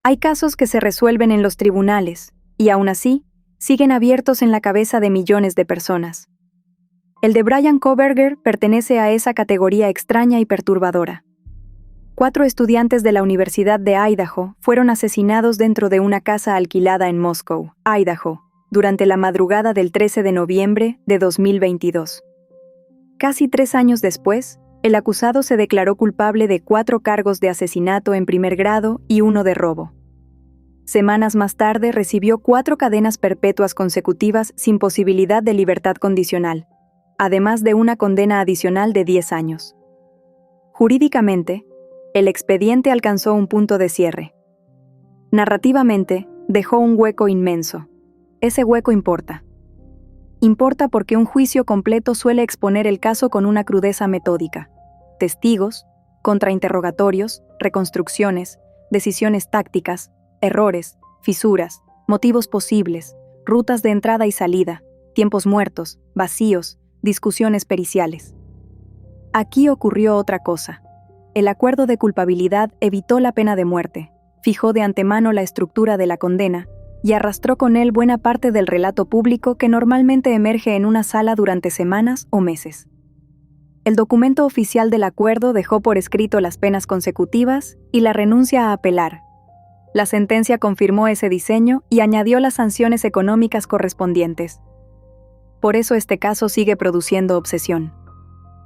Hay casos que se resuelven en los tribunales, y aún así, siguen abiertos en la cabeza de millones de personas. El de Bryan Kohberger pertenece a esa categoría extraña y perturbadora. 4 estudiantes de la Universidad de Idaho fueron asesinados dentro de una casa alquilada en Moscow, Idaho, durante la madrugada del 13 de noviembre de 2022. Casi 3 años después, el acusado se declaró culpable de 4 cargos de asesinato en primer grado y 1 de robo. Semanas más tarde recibió 4 cadenas perpetuas consecutivas sin posibilidad de libertad condicional, además de una condena adicional de 10 años. Jurídicamente, el expediente alcanzó un punto de cierre. Narrativamente, dejó un hueco inmenso. Ese hueco importa. Importa porque un juicio completo suele exponer el caso con una crudeza metódica. Testigos, contrainterrogatorios, reconstrucciones, decisiones tácticas, errores, fisuras, motivos posibles, rutas de entrada y salida, tiempos muertos, vacíos, discusiones periciales. Aquí ocurrió otra cosa. El acuerdo de culpabilidad evitó la pena de muerte, fijó de antemano la estructura de la condena y arrastró con él buena parte del relato público que normalmente emerge en una sala durante semanas o meses. El documento oficial del acuerdo dejó por escrito las penas consecutivas y la renuncia a apelar. La sentencia confirmó ese diseño y añadió las sanciones económicas correspondientes. Por eso este caso sigue produciendo obsesión.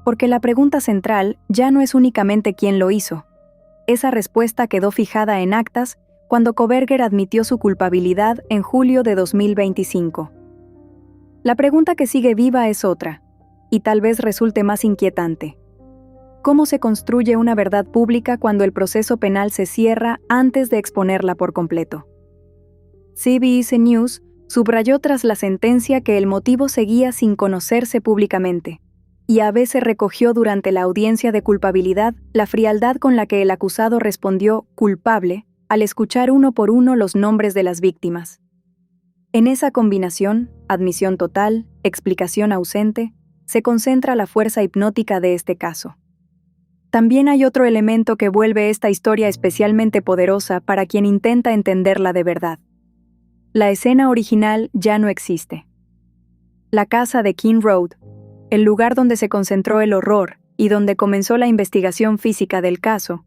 Porque la pregunta central ya no es únicamente quién lo hizo. Esa respuesta quedó fijada en actas cuando Kohberger admitió su culpabilidad en julio de 2025. La pregunta que sigue viva es otra, y tal vez resulte más inquietante. ¿Cómo se construye una verdad pública cuando el proceso penal se cierra antes de exponerla por completo? CBS News subrayó tras la sentencia que el motivo seguía sin conocerse públicamente, y a veces recogió durante la audiencia de culpabilidad la frialdad con la que el acusado respondió culpable al escuchar uno por uno los nombres de las víctimas. En esa combinación, admisión total, explicación ausente, se concentra la fuerza hipnótica de este caso. También hay otro elemento que vuelve esta historia especialmente poderosa para quien intenta entenderla de verdad. La escena original ya no existe. La casa de King Road, el lugar donde se concentró el horror y donde comenzó la investigación física del caso,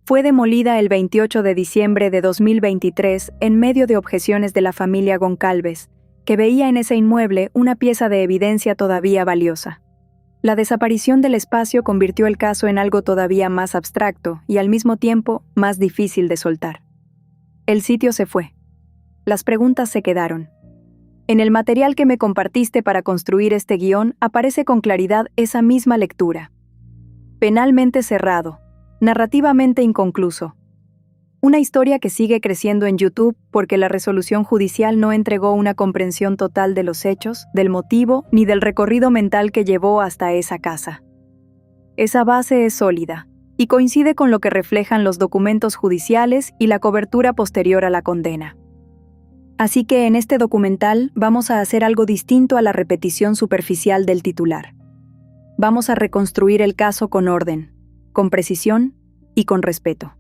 fue demolida el 28 de diciembre de 2023 en medio de objeciones de la familia Goncalves, que veía en ese inmueble una pieza de evidencia todavía valiosa. La desaparición del espacio convirtió el caso en algo todavía más abstracto y al mismo tiempo más difícil de soltar. El sitio se fue. Las preguntas se quedaron. En el material que me compartiste para construir este guión aparece con claridad esa misma lectura. Penalmente cerrado, narrativamente inconcluso. Una historia que sigue creciendo en YouTube porque la resolución judicial no entregó una comprensión total de los hechos, del motivo ni del recorrido mental que llevó hasta esa casa. Esa base es sólida y coincide con lo que reflejan los documentos judiciales y la cobertura posterior a la condena. Así que en este documental vamos a hacer algo distinto a la repetición superficial del titular. Vamos a reconstruir el caso con orden, con precisión y con respeto.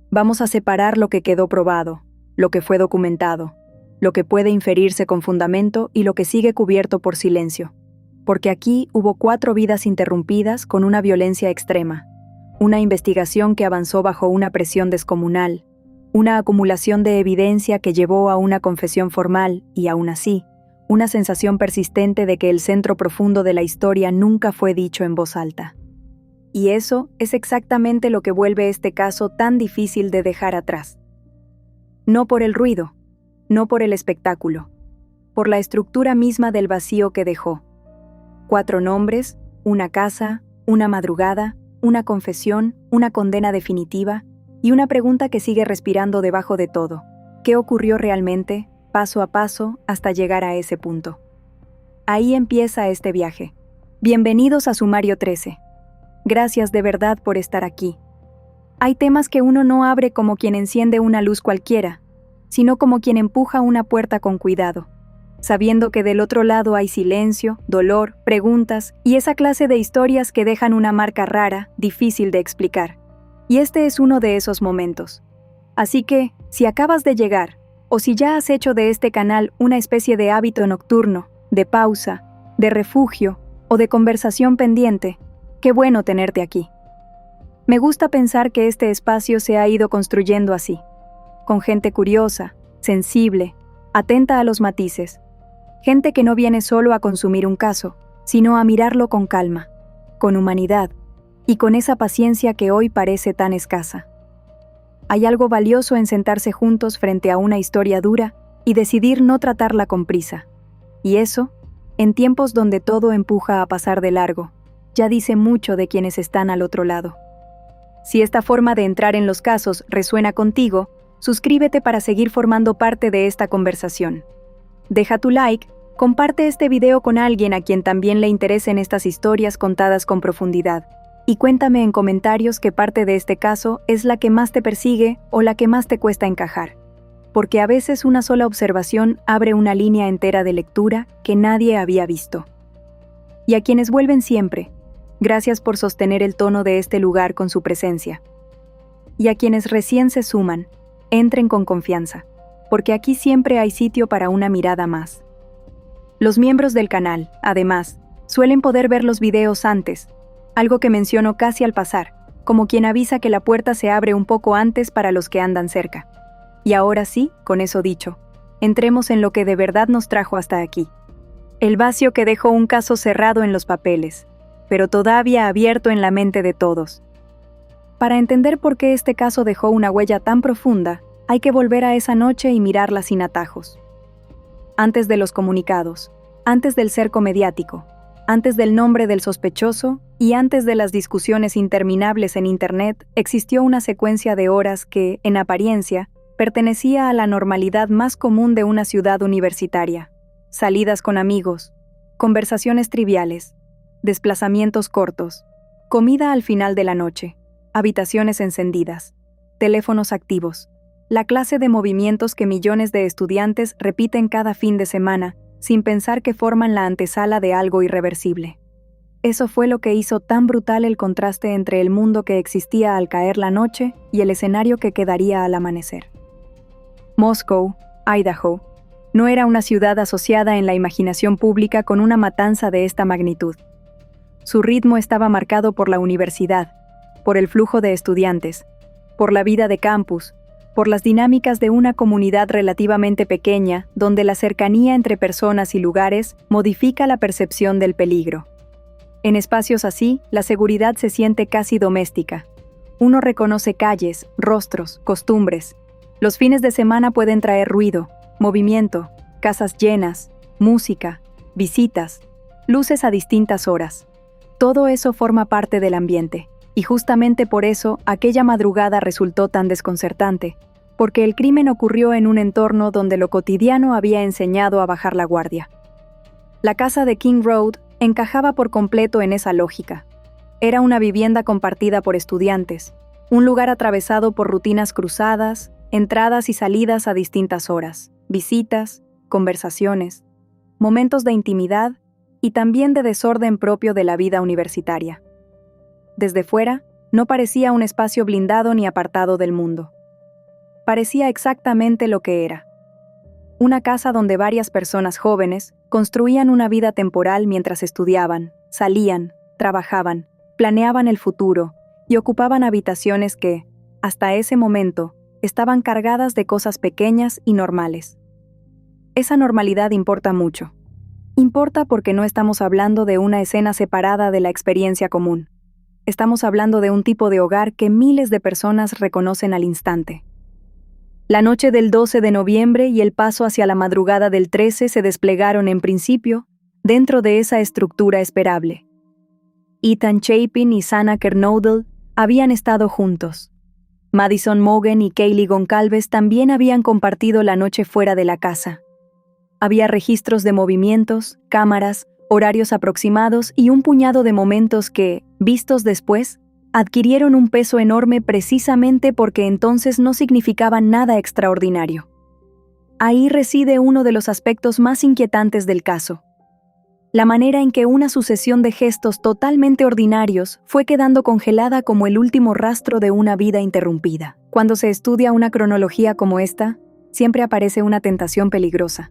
Vamos a separar lo que quedó probado, lo que fue documentado, lo que puede inferirse con fundamento y lo que sigue cubierto por silencio. Porque aquí hubo 4 vidas interrumpidas con una violencia extrema, una investigación que avanzó bajo una presión descomunal, una acumulación de evidencia que llevó a una confesión formal y, aún así, una sensación persistente de que el centro profundo de la historia nunca fue dicho en voz alta. Y eso es exactamente lo que vuelve este caso tan difícil de dejar atrás. No por el ruido, no por el espectáculo, por la estructura misma del vacío que dejó. 4 nombres, una casa, una madrugada, una confesión, una condena definitiva y una pregunta que sigue respirando debajo de todo. ¿Qué ocurrió realmente, paso a paso, hasta llegar a ese punto? Ahí empieza este viaje. Bienvenidos a Sumario 13. Gracias de verdad por estar aquí. Hay temas que uno no abre como quien enciende una luz cualquiera, sino como quien empuja una puerta con cuidado, sabiendo que del otro lado hay silencio, dolor, preguntas y esa clase de historias que dejan una marca rara, difícil de explicar. Y este es uno de esos momentos. Así que, Si acabas de llegar, o si ya has hecho de este canal una especie de hábito nocturno, de pausa, de refugio o de conversación pendiente, qué bueno tenerte aquí. Me gusta pensar que este espacio se ha ido construyendo así, con gente curiosa, sensible, atenta a los matices, gente que no viene solo a consumir un caso, sino a mirarlo con calma, con humanidad y con esa paciencia que hoy parece tan escasa. Hay algo valioso en sentarse juntos frente a una historia dura y decidir no tratarla con prisa. Y eso, en tiempos donde todo empuja a pasar de largo, ya dice mucho de quienes están al otro lado. Si esta forma de entrar en los casos resuena contigo, suscríbete para seguir formando parte de esta conversación. Deja tu like, comparte este video con alguien a quien también le interesen estas historias contadas con profundidad. Y cuéntame en comentarios qué parte de este caso es la que más te persigue o la que más te cuesta encajar. Porque a veces una sola observación abre una línea entera de lectura que nadie había visto. Y a quienes vuelven siempre, gracias por sostener el tono de este lugar con su presencia. Y a quienes recién se suman, entren con confianza, porque aquí siempre hay sitio para una mirada más. Los miembros del canal, además, suelen poder ver los videos antes, algo que menciono casi al pasar, como quien avisa que la puerta se abre un poco antes para los que andan cerca. Y ahora sí, con eso dicho, entremos en lo que de verdad nos trajo hasta aquí. El vacío que dejó un caso cerrado en los papeles, pero todavía abierto en la mente de todos. Para entender por qué este caso dejó una huella tan profunda, hay que volver a esa noche y mirarla sin atajos. Antes de los comunicados, antes del cerco mediático, antes del nombre del sospechoso y antes de las discusiones interminables en Internet, existió una secuencia de horas que, en apariencia, pertenecía a la normalidad más común de una ciudad universitaria. Salidas con amigos, conversaciones triviales, desplazamientos cortos, comida al final de la noche, habitaciones encendidas, teléfonos activos, la clase de movimientos que millones de estudiantes repiten cada fin de semana, sin pensar que forman la antesala de algo irreversible. Eso fue lo que hizo tan brutal el contraste entre el mundo que existía al caer la noche y el escenario que quedaría al amanecer. Moscow, Idaho, no era una ciudad asociada en la imaginación pública con una matanza de esta magnitud. Su ritmo estaba marcado por la universidad, por el flujo de estudiantes, por la vida de campus, por las dinámicas de una comunidad relativamente pequeña donde la cercanía entre personas y lugares modifica la percepción del peligro. En espacios así, la seguridad se siente casi doméstica. Uno reconoce calles, rostros, costumbres. Los fines de semana pueden traer ruido, movimiento, casas llenas, música, visitas, luces a distintas horas. Todo eso forma parte del ambiente, y justamente por eso aquella madrugada resultó tan desconcertante, porque el crimen ocurrió en un entorno donde lo cotidiano había enseñado a bajar la guardia. La casa de King Road encajaba por completo en esa lógica. Era una vivienda compartida por estudiantes, un lugar atravesado por rutinas cruzadas, entradas y salidas a distintas horas, visitas, conversaciones, momentos de intimidad y también de desorden propio de la vida universitaria. Desde fuera, no parecía un espacio blindado ni apartado del mundo. Parecía exactamente lo que era. Una casa donde varias personas jóvenes construían una vida temporal mientras estudiaban, salían, trabajaban, planeaban el futuro y ocupaban habitaciones que, hasta ese momento, estaban cargadas de cosas pequeñas y normales. Esa normalidad importa mucho. Importa porque no estamos hablando de una escena separada de la experiencia común. Estamos hablando de un tipo de hogar que miles de personas reconocen al instante. La noche del 12 de noviembre y el paso hacia la madrugada del 13 se desplegaron en principio dentro de esa estructura esperable. Ethan Chapin y Sana Kernodle habían estado juntos. Madison Mogen y Kaylee Goncalves también habían compartido la noche fuera de la casa. Había registros de movimientos, cámaras, horarios aproximados y un puñado de momentos que, vistos después, adquirieron un peso enorme precisamente porque entonces no significaban nada extraordinario. Ahí reside uno de los aspectos más inquietantes del caso. la manera en que una sucesión de gestos totalmente ordinarios fue quedando congelada como el último rastro de una vida interrumpida. Cuando se estudia una cronología como esta, siempre aparece una tentación peligrosa.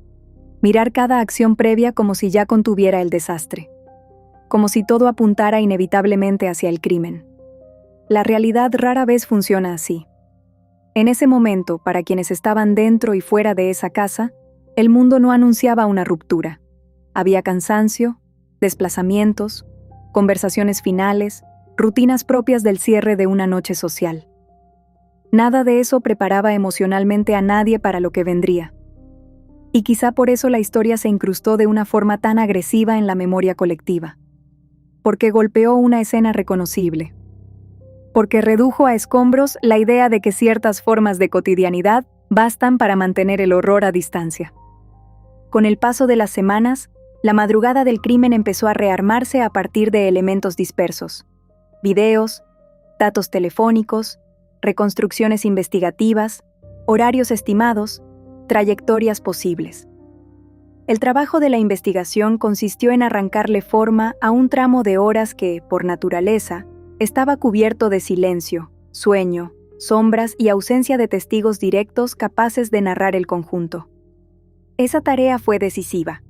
Mirar cada acción previa como si ya contuviera el desastre, como si todo apuntara inevitablemente hacia el crimen. La realidad rara vez funciona así. En ese momento, para quienes estaban dentro y fuera de esa casa, el mundo no anunciaba una ruptura. Había cansancio, desplazamientos, conversaciones finales, rutinas propias del cierre de una noche social. Nada de eso preparaba emocionalmente a nadie para lo que vendría. Y quizá por eso la historia se incrustó de una forma tan agresiva en la memoria colectiva. Porque golpeó una escena reconocible. Porque redujo a escombros la idea de que ciertas formas de cotidianidad bastan para mantener el horror a distancia. Con el paso de las semanas, la madrugada del crimen empezó a rearmarse a partir de elementos dispersos: videos, datos telefónicos, reconstrucciones investigativas, horarios estimados, trayectorias posibles. El trabajo de la investigación consistió en arrancarle forma a un tramo de horas que, por naturaleza, estaba cubierto de silencio, sueño, sombras y ausencia de testigos directos capaces de narrar el conjunto. Esa tarea fue decisiva.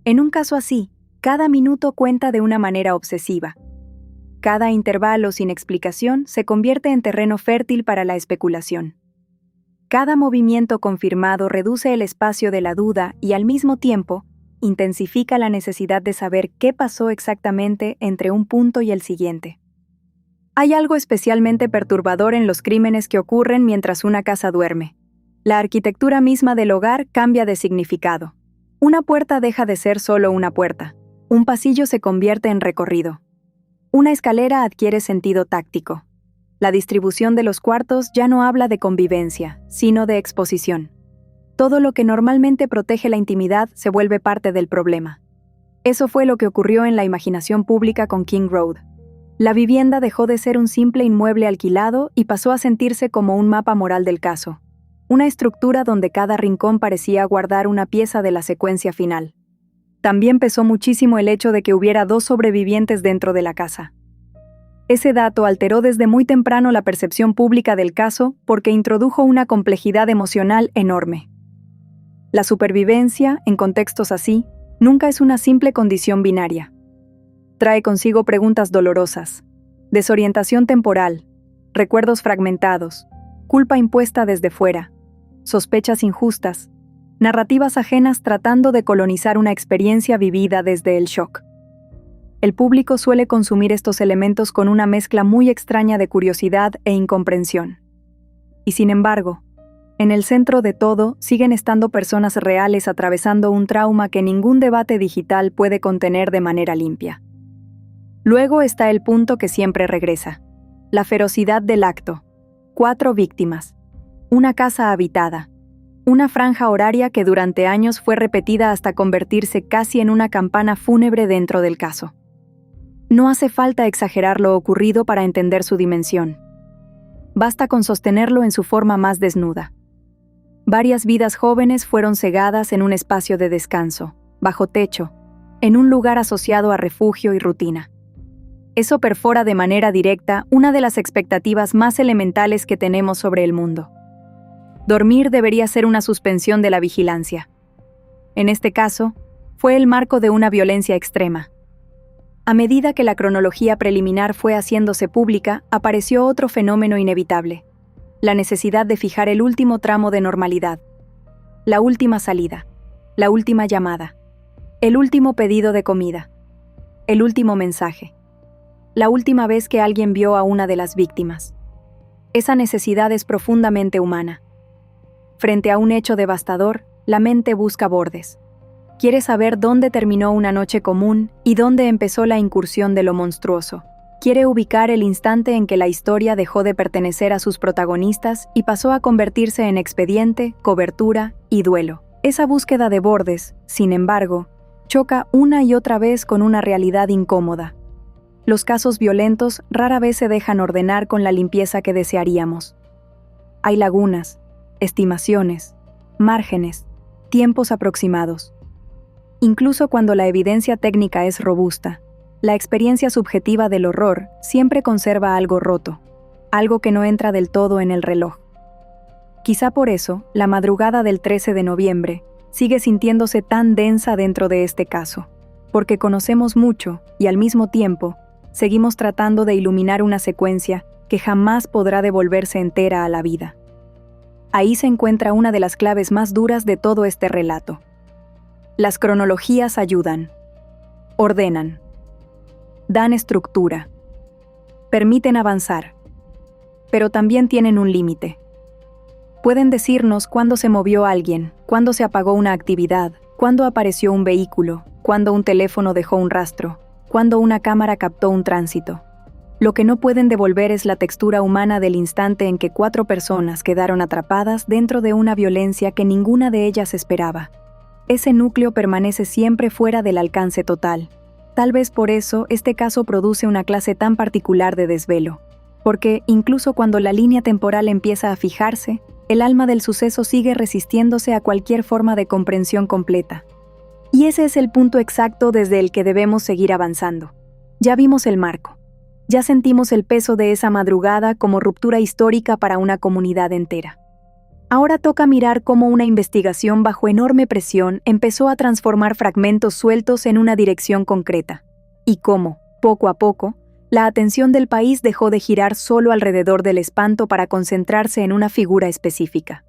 En un caso así, cada minuto cuenta de una manera obsesiva. Cada intervalo sin explicación se convierte en terreno fértil para la especulación. Cada movimiento confirmado reduce el espacio de la duda y, al mismo tiempo, intensifica la necesidad de saber qué pasó exactamente entre un punto y el siguiente. Hay algo especialmente perturbador en los crímenes que ocurren mientras una casa duerme. La arquitectura misma del hogar cambia de significado. Una puerta deja de ser solo una puerta. Un pasillo se convierte en recorrido. Una escalera adquiere sentido táctico. La distribución de los cuartos ya no habla de convivencia, sino de exposición. Todo lo que normalmente protege la intimidad se vuelve parte del problema. Eso fue lo que ocurrió en la imaginación pública con King Road. La vivienda dejó de ser un simple inmueble alquilado y pasó a sentirse como un mapa moral del caso. Una estructura donde cada rincón parecía guardar una pieza de la secuencia final. También pesó muchísimo el hecho de que hubiera 2 sobrevivientes dentro de la casa. Ese dato alteró desde muy temprano la percepción pública del caso porque introdujo una complejidad emocional enorme. La supervivencia, en contextos así, nunca es una simple condición binaria. Trae consigo preguntas dolorosas, desorientación temporal, recuerdos fragmentados, culpa impuesta desde fuera, sospechas injustas, narrativas ajenas tratando de colonizar una experiencia vivida desde el shock. El público suele consumir estos elementos con una mezcla muy extraña de curiosidad e incomprensión. Y sin embargo, en el centro de todo siguen estando personas reales atravesando un trauma que ningún debate digital puede contener de manera limpia. Luego está el punto que siempre regresa: la ferocidad del acto. 4 víctimas. Una casa habitada. Una franja horaria que durante años fue repetida hasta convertirse casi en una campana fúnebre dentro del caso. No hace falta exagerar lo ocurrido para entender su dimensión. Basta con sostenerlo en su forma más desnuda. Varias vidas jóvenes fueron cegadas en un espacio de descanso, bajo techo, en un lugar asociado a refugio y rutina. Eso perfora de manera directa una de las expectativas más elementales que tenemos sobre el mundo. Dormir debería ser una suspensión de la vigilancia. En este caso, fue el marco de una violencia extrema. A medida que la cronología preliminar fue haciéndose pública, apareció otro fenómeno inevitable: la necesidad de fijar el último tramo de normalidad, la última salida, la última llamada, el último pedido de comida, el último mensaje, la última vez que alguien vio a una de las víctimas. Esa necesidad es profundamente humana. Frente a un hecho devastador, la mente busca bordes. Quiere saber dónde terminó una noche común y dónde empezó la incursión de lo monstruoso. Quiere ubicar el instante en que la historia dejó de pertenecer a sus protagonistas y pasó a convertirse en expediente, cobertura y duelo. Esa búsqueda de bordes, sin embargo, choca una y otra vez con una realidad incómoda. Los casos violentos rara vez se dejan ordenar con la limpieza que desearíamos. Hay lagunas, estimaciones, márgenes, tiempos aproximados. Incluso cuando la evidencia técnica es robusta, la experiencia subjetiva del horror siempre conserva algo roto, algo que no entra del todo en el reloj. Quizá por eso, la madrugada del 13 de noviembre sigue sintiéndose tan densa dentro de este caso, porque conocemos mucho y al mismo tiempo seguimos tratando de iluminar una secuencia que jamás podrá devolverse entera a la vida. Ahí se encuentra una de las claves más duras de todo este relato. Las cronologías ayudan, ordenan, dan estructura, permiten avanzar, pero también tienen un límite. Pueden decirnos cuándo se movió alguien, cuándo se apagó una actividad, cuándo apareció un vehículo, cuándo un teléfono dejó un rastro, cuándo una cámara captó un tránsito. Lo que no pueden devolver es la textura humana del instante en que 4 personas quedaron atrapadas dentro de una violencia que ninguna de ellas esperaba. Ese núcleo permanece siempre fuera del alcance total. Tal vez por eso este caso produce una clase tan particular de desvelo, porque incluso cuando la línea temporal empieza a fijarse, el alma del suceso sigue resistiéndose a cualquier forma de comprensión completa. Y ese es el punto exacto desde el que debemos seguir avanzando. Ya vimos el marco. Ya sentimos el peso de esa madrugada como ruptura histórica para una comunidad entera. Ahora toca mirar cómo una investigación bajo enorme presión empezó a transformar fragmentos sueltos en una dirección concreta, y cómo, poco a poco, la atención del país dejó de girar solo alrededor del espanto para concentrarse en una figura específica.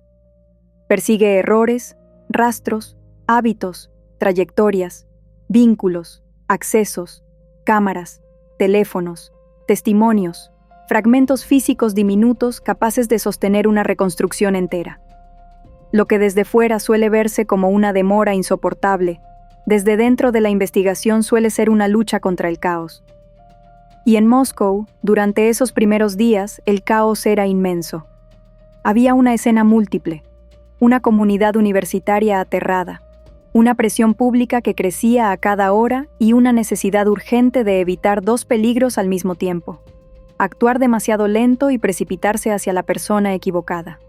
Persigue errores, rastros, hábitos, trayectorias, vínculos, accesos, cámaras, teléfonos, testimonios, fragmentos físicos diminutos capaces de sostener una reconstrucción entera. Lo que desde fuera suele verse como una demora insoportable, desde dentro de la investigación suele ser una lucha contra el caos. Y en Moscú, durante esos primeros días, el caos era inmenso. Había una escena múltiple, una comunidad universitaria aterrada, una presión pública que crecía a cada hora y una necesidad urgente de evitar 2 peligros al mismo tiempo: actuar demasiado lento y precipitarse hacia la persona equivocada.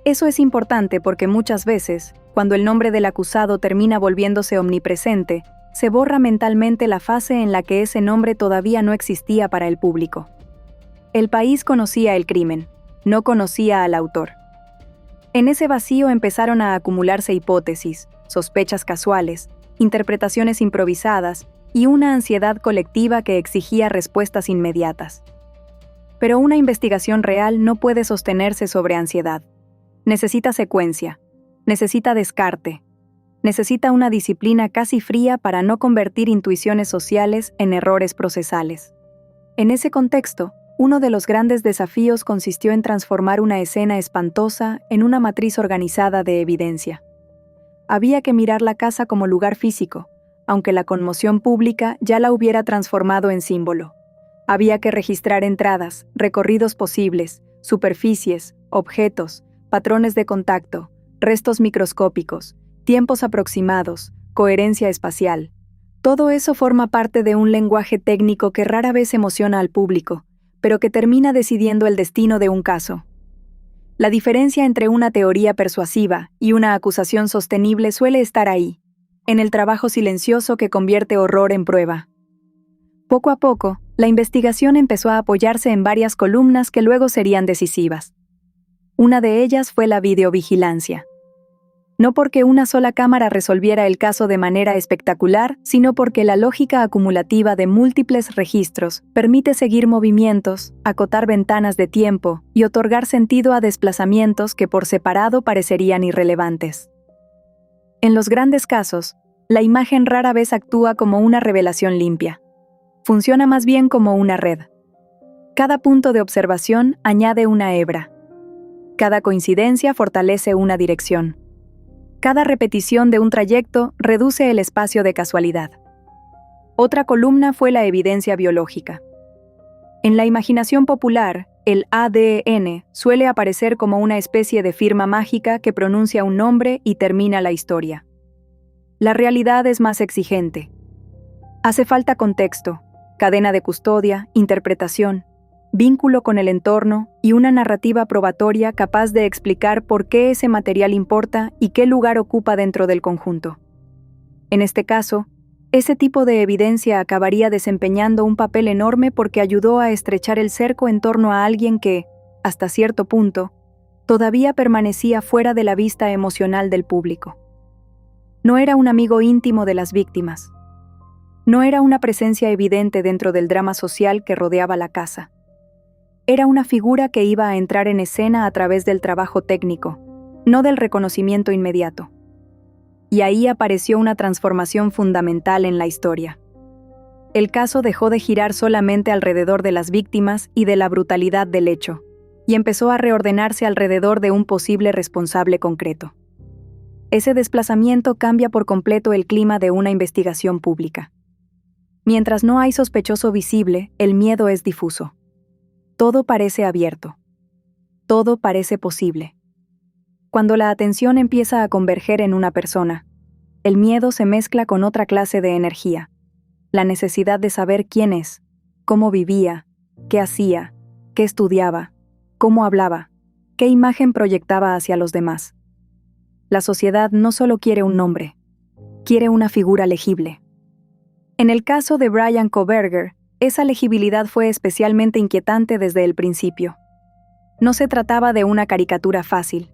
Eso es importante porque muchas veces, cuando el nombre del acusado termina volviéndose omnipresente, se borra mentalmente la fase en la que ese nombre todavía no existía para el público. El país conocía el crimen, no conocía al autor. En ese vacío empezaron a acumularse hipótesis, sospechas casuales, interpretaciones improvisadas y una ansiedad colectiva que exigía respuestas inmediatas. Pero una investigación real no puede sostenerse sobre ansiedad. Necesita secuencia, necesita descarte, necesita una disciplina casi fría para no convertir intuiciones sociales en errores procesales. En ese contexto, uno de los grandes desafíos consistió en transformar una escena espantosa en una matriz organizada de evidencia. Había que mirar la casa como lugar físico, aunque la conmoción pública ya la hubiera transformado en símbolo. Había que registrar entradas, recorridos posibles, superficies, objetos, patrones de contacto, restos microscópicos, tiempos aproximados, coherencia espacial. Todo eso forma parte de un lenguaje técnico que rara vez emociona al público, pero que termina decidiendo el destino de un caso. La diferencia entre una teoría persuasiva y una acusación sostenible suele estar ahí, en el trabajo silencioso que convierte horror en prueba. Poco a poco, la investigación empezó a apoyarse en varias columnas que luego serían decisivas. Una de ellas fue la videovigilancia. No porque una sola cámara resolviera el caso de manera espectacular, sino porque la lógica acumulativa de múltiples registros permite seguir movimientos, acotar ventanas de tiempo y otorgar sentido a desplazamientos que por separado parecerían irrelevantes. En los grandes casos, la imagen rara vez actúa como una revelación limpia. Funciona más bien como una red. Cada punto de observación añade una hebra. Cada coincidencia fortalece una dirección. Cada repetición de un trayecto reduce el espacio de casualidad. Otra columna fue la evidencia biológica. En la imaginación popular, el ADN suele aparecer como una especie de firma mágica que pronuncia un nombre y termina la historia. La realidad es más exigente. Hace falta contexto, cadena de custodia, interpretación, vínculo con el entorno y una narrativa probatoria capaz de explicar por qué ese material importa y qué lugar ocupa dentro del conjunto. En este caso, ese tipo de evidencia acabaría desempeñando un papel enorme porque ayudó a estrechar el cerco en torno a alguien que, hasta cierto punto, todavía permanecía fuera de la vista emocional del público. No era un amigo íntimo de las víctimas. No era una presencia evidente dentro del drama social que rodeaba la casa. Era una figura que iba a entrar en escena a través del trabajo técnico, no del reconocimiento inmediato. Y ahí apareció una transformación fundamental en la historia. El caso dejó de girar solamente alrededor de las víctimas y de la brutalidad del hecho, y empezó a reordenarse alrededor de un posible responsable concreto. Ese desplazamiento cambia por completo el clima de una investigación pública. Mientras no hay sospechoso visible, el miedo es difuso. Todo parece abierto. Todo parece posible. Cuando la atención empieza a converger en una persona, el miedo se mezcla con otra clase de energía, la necesidad de saber quién es, cómo vivía, qué hacía, qué estudiaba, cómo hablaba, qué imagen proyectaba hacia los demás. La sociedad no solo quiere un nombre, quiere una figura legible. En el caso de Bryan Kohberger, esa legibilidad fue especialmente inquietante desde el principio. No se trataba de una caricatura fácil.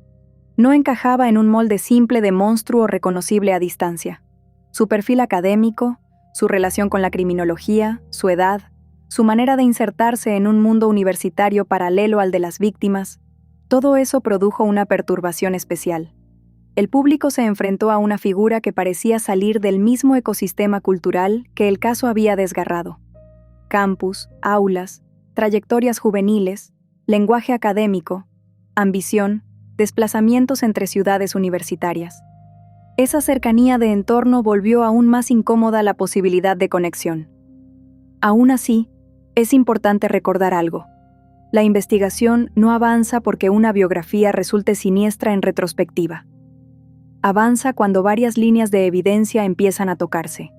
No encajaba en un molde simple de monstruo reconocible a distancia. Su perfil académico, su relación con la criminología, su edad, su manera de insertarse en un mundo universitario paralelo al de las víctimas, todo eso produjo una perturbación especial. El público se enfrentó a una figura que parecía salir del mismo ecosistema cultural que el caso había desgarrado. Campus, aulas, trayectorias juveniles, lenguaje académico, ambición, desplazamientos entre ciudades universitarias. Esa cercanía de entorno volvió aún más incómoda la posibilidad de conexión. Aún así, es importante recordar algo. La investigación no avanza porque una biografía resulte siniestra en retrospectiva. Avanza cuando varias líneas de evidencia empiezan a tocarse.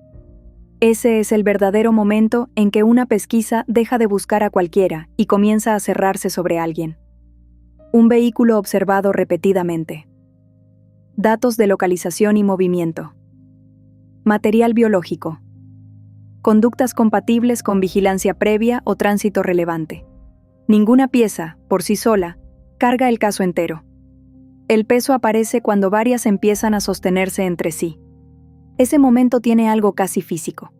Ese es el verdadero momento en que una pesquisa deja de buscar a cualquiera y comienza a cerrarse sobre alguien. Un vehículo observado repetidamente. Datos de localización y movimiento. Material biológico. Conductas compatibles con vigilancia previa o tránsito relevante. Ninguna pieza, por sí sola, carga el caso entero. El peso aparece cuando varias empiezan a sostenerse entre sí. Ese momento tiene algo casi físico.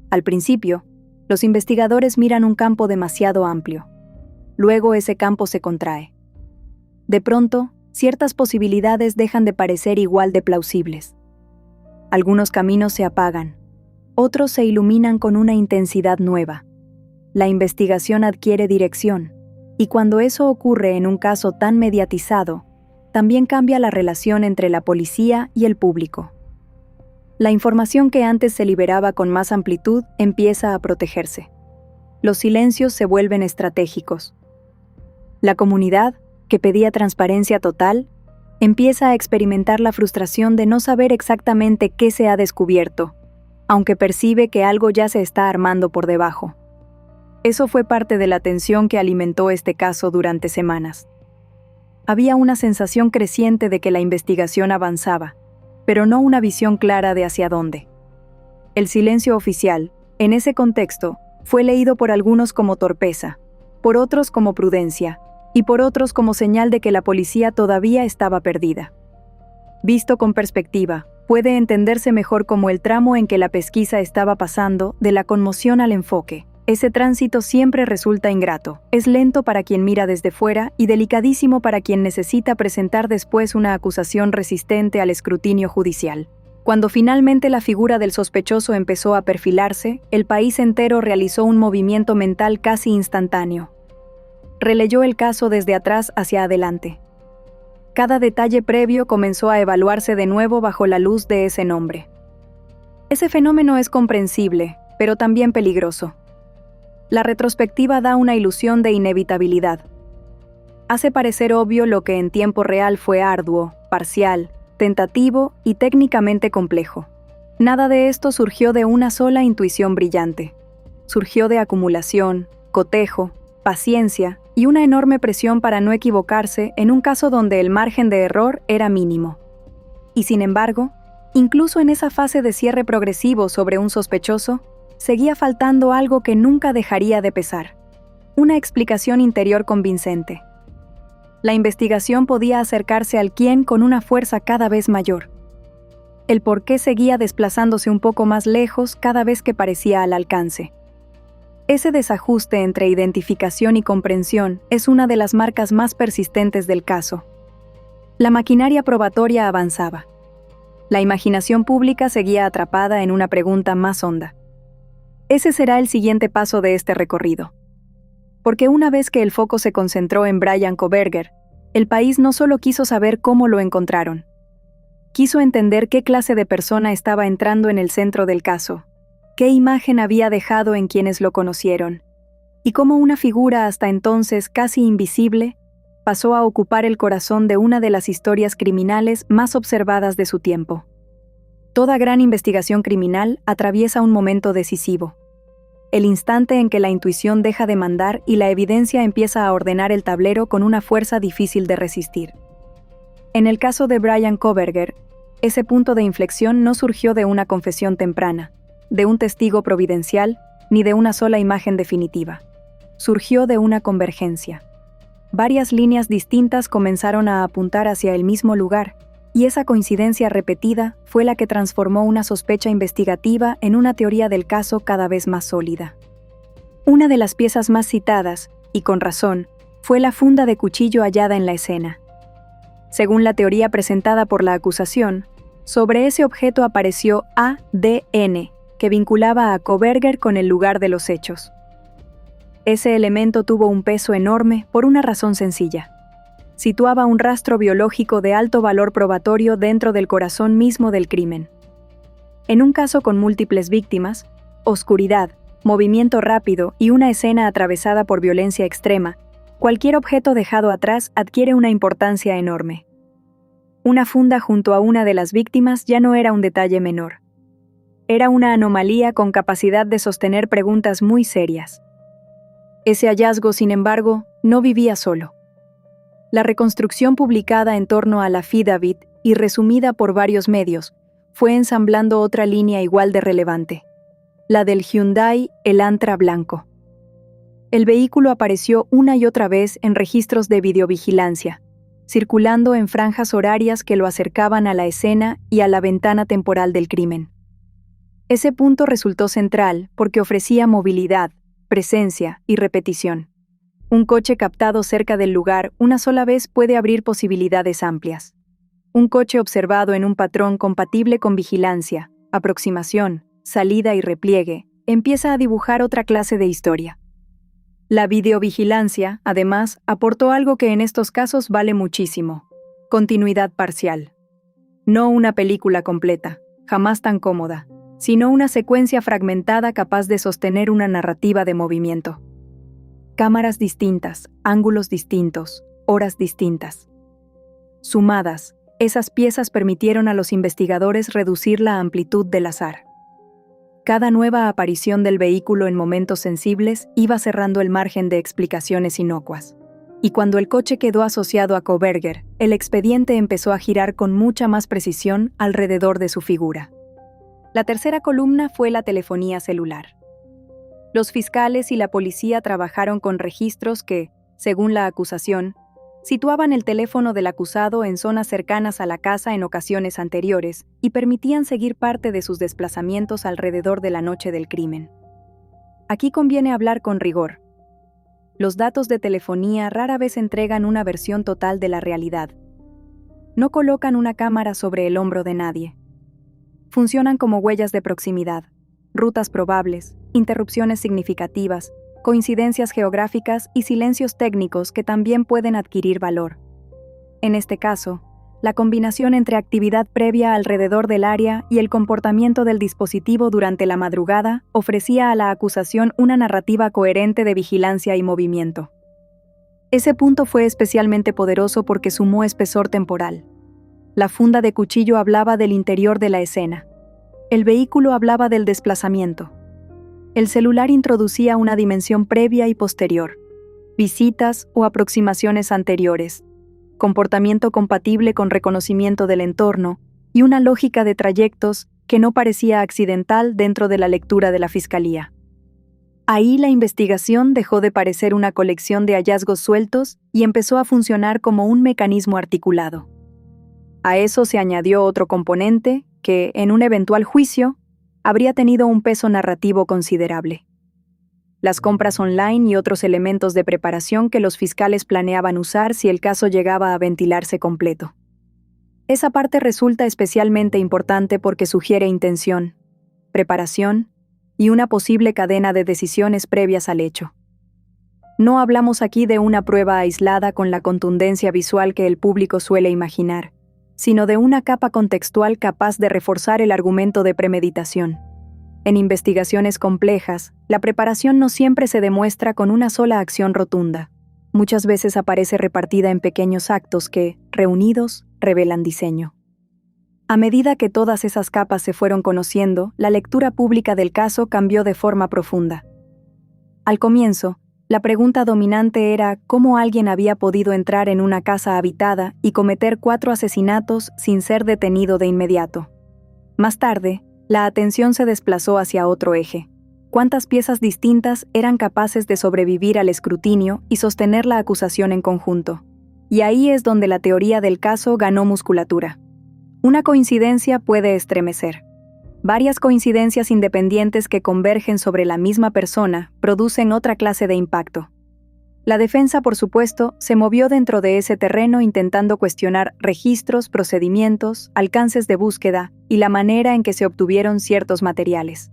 Al principio, los investigadores miran un campo demasiado amplio. Luego ese campo se contrae. De pronto, ciertas posibilidades dejan de parecer igual de plausibles. Algunos caminos se apagan, otros se iluminan con una intensidad nueva. La investigación adquiere dirección, y cuando eso ocurre en un caso tan mediatizado, también cambia la relación entre la policía y el público. La información que antes se liberaba con más amplitud empieza a protegerse. Los silencios se vuelven estratégicos. La comunidad, que pedía transparencia total, empieza a experimentar la frustración de no saber exactamente qué se ha descubierto, aunque percibe que algo ya se está armando por debajo. Eso fue parte de la tensión que alimentó este caso durante semanas. Había una sensación creciente de que la investigación avanzaba, pero no una visión clara de hacia dónde. El silencio oficial, en ese contexto, fue leído por algunos como torpeza, por otros como prudencia, y por otros como señal de que la policía todavía estaba perdida. Visto con perspectiva, puede entenderse mejor como el tramo en que la pesquisa estaba pasando de la conmoción al enfoque. Ese tránsito siempre resulta ingrato, es lento para quien mira desde fuera y delicadísimo para quien necesita presentar después una acusación resistente al escrutinio judicial. Cuando finalmente la figura del sospechoso empezó a perfilarse, el país entero realizó un movimiento mental casi instantáneo. Releyó el caso desde atrás hacia adelante. Cada detalle previo comenzó a evaluarse de nuevo bajo la luz de ese nombre. Ese fenómeno es comprensible, pero también peligroso. La retrospectiva da una ilusión de inevitabilidad. Hace parecer obvio lo que en tiempo real fue arduo, parcial, tentativo y técnicamente complejo. Nada de esto surgió de una sola intuición brillante. Surgió de acumulación, cotejo, paciencia y una enorme presión para no equivocarse en un caso donde el margen de error era mínimo. Y sin embargo, Incluso en esa fase de cierre progresivo sobre un sospechoso, seguía faltando algo que nunca dejaría de pesar: una explicación interior convincente. La investigación podía acercarse al quién con una fuerza cada vez mayor. El por qué seguía desplazándose un poco más lejos cada vez que parecía al alcance. Ese desajuste entre identificación y comprensión es una de las marcas más persistentes del caso. La maquinaria probatoria avanzaba. La imaginación pública seguía atrapada en una pregunta más honda. Ese será el siguiente paso de este recorrido. Porque una vez que el foco se concentró en Bryan Kohberger, el país no solo quiso saber cómo lo encontraron. Quiso entender qué clase de persona estaba entrando en el centro del caso, qué imagen había dejado en quienes lo conocieron, y cómo una figura hasta entonces casi invisible pasó a ocupar el corazón de una de las historias criminales más observadas de su tiempo. Toda gran investigación criminal atraviesa un momento decisivo. El instante en que la intuición deja de mandar y la evidencia empieza a ordenar el tablero con una fuerza difícil de resistir. En el caso de Bryan Kohberger, ese punto de inflexión no surgió de una confesión temprana, de un testigo providencial, ni de una sola imagen definitiva. Surgió de una convergencia. Varias líneas distintas comenzaron a apuntar hacia el mismo lugar, y esa coincidencia repetida fue la que transformó una sospecha investigativa en una teoría del caso cada vez más sólida. Una de las piezas más citadas, y con razón, fue la funda de cuchillo hallada en la escena. Según la teoría presentada por la acusación, sobre ese objeto apareció ADN, que vinculaba a Kohberger con el lugar de los hechos. Ese elemento tuvo un peso enorme por una razón sencilla. Situaba un rastro biológico de alto valor probatorio dentro del corazón mismo del crimen. En un caso con múltiples víctimas, oscuridad, movimiento rápido y una escena atravesada por violencia extrema, cualquier objeto dejado atrás adquiere una importancia enorme. Una funda junto a una de las víctimas ya no era un detalle menor. Era una anomalía con capacidad de sostener preguntas muy serias. Ese hallazgo, sin embargo, no vivía solo. La reconstrucción publicada en torno a la affidavit y resumida por varios medios fue ensamblando otra línea igual de relevante, la del Hyundai Elantra blanco. El vehículo apareció una y otra vez en registros de videovigilancia, circulando en franjas horarias que lo acercaban a la escena y a la ventana temporal del crimen. Ese punto resultó central porque ofrecía movilidad, presencia y repetición. Un coche captado cerca del lugar una sola vez puede abrir posibilidades amplias. Un coche observado en un patrón compatible con vigilancia, aproximación, salida y repliegue, empieza a dibujar otra clase de historia. La videovigilancia, además, aportó algo que en estos casos vale muchísimo: continuidad parcial. No una película completa, jamás tan cómoda, sino una secuencia fragmentada capaz de sostener una narrativa de movimiento. Cámaras distintas, ángulos distintos, horas distintas. Sumadas, esas piezas permitieron a los investigadores reducir la amplitud del azar. Cada nueva aparición del vehículo en momentos sensibles iba cerrando el margen de explicaciones inocuas. Y cuando el coche quedó asociado a Kohberger, el expediente empezó a girar con mucha más precisión alrededor de su figura. La tercera columna fue la telefonía celular. Los fiscales y la policía trabajaron con registros que, según la acusación, situaban el teléfono del acusado en zonas cercanas a la casa en ocasiones anteriores y permitían seguir parte de sus desplazamientos alrededor de la noche del crimen. Aquí conviene hablar con rigor. Los datos de telefonía rara vez entregan una versión total de la realidad. No colocan una cámara sobre el hombro de nadie. Funcionan como huellas de proximidad, rutas probables, interrupciones significativas, coincidencias geográficas y silencios técnicos que también pueden adquirir valor. En este caso, la combinación entre actividad previa alrededor del área y el comportamiento del dispositivo durante la madrugada ofrecía a la acusación una narrativa coherente de vigilancia y movimiento. Ese punto fue especialmente poderoso porque sumó espesor temporal. La funda de cuchillo hablaba del interior de la escena. El vehículo hablaba del desplazamiento. El celular introducía una dimensión previa y posterior, visitas o aproximaciones anteriores, comportamiento compatible con reconocimiento del entorno y una lógica de trayectos que no parecía accidental dentro de la lectura de la Fiscalía. Ahí la investigación dejó de parecer una colección de hallazgos sueltos y empezó a funcionar como un mecanismo articulado. A eso se añadió otro componente que, en un eventual juicio, habría tenido un peso narrativo considerable: las compras online y otros elementos de preparación que los fiscales planeaban usar si el caso llegaba a ventilarse completo. Esa parte resulta especialmente importante porque sugiere intención, preparación y una posible cadena de decisiones previas al hecho. No hablamos aquí de una prueba aislada con la contundencia visual que el público suele imaginar, sino de una capa contextual capaz de reforzar el argumento de premeditación. En investigaciones complejas, la preparación no siempre se demuestra con una sola acción rotunda. Muchas veces aparece repartida en pequeños actos que, reunidos, revelan diseño. A medida que todas esas capas se fueron conociendo, la lectura pública del caso cambió de forma profunda. Al comienzo, la pregunta dominante era cómo alguien había podido entrar en una casa habitada y cometer 4 asesinatos sin ser detenido de inmediato. Más tarde, la atención se desplazó hacia otro eje: cuántas piezas distintas eran capaces de sobrevivir al escrutinio y sostener la acusación en conjunto. Y ahí es donde la teoría del caso ganó musculatura. Una coincidencia puede estremecer. Varias coincidencias independientes que convergen sobre la misma persona producen otra clase de impacto. La defensa, por supuesto, se movió dentro de ese terreno intentando cuestionar registros, procedimientos, alcances de búsqueda y la manera en que se obtuvieron ciertos materiales.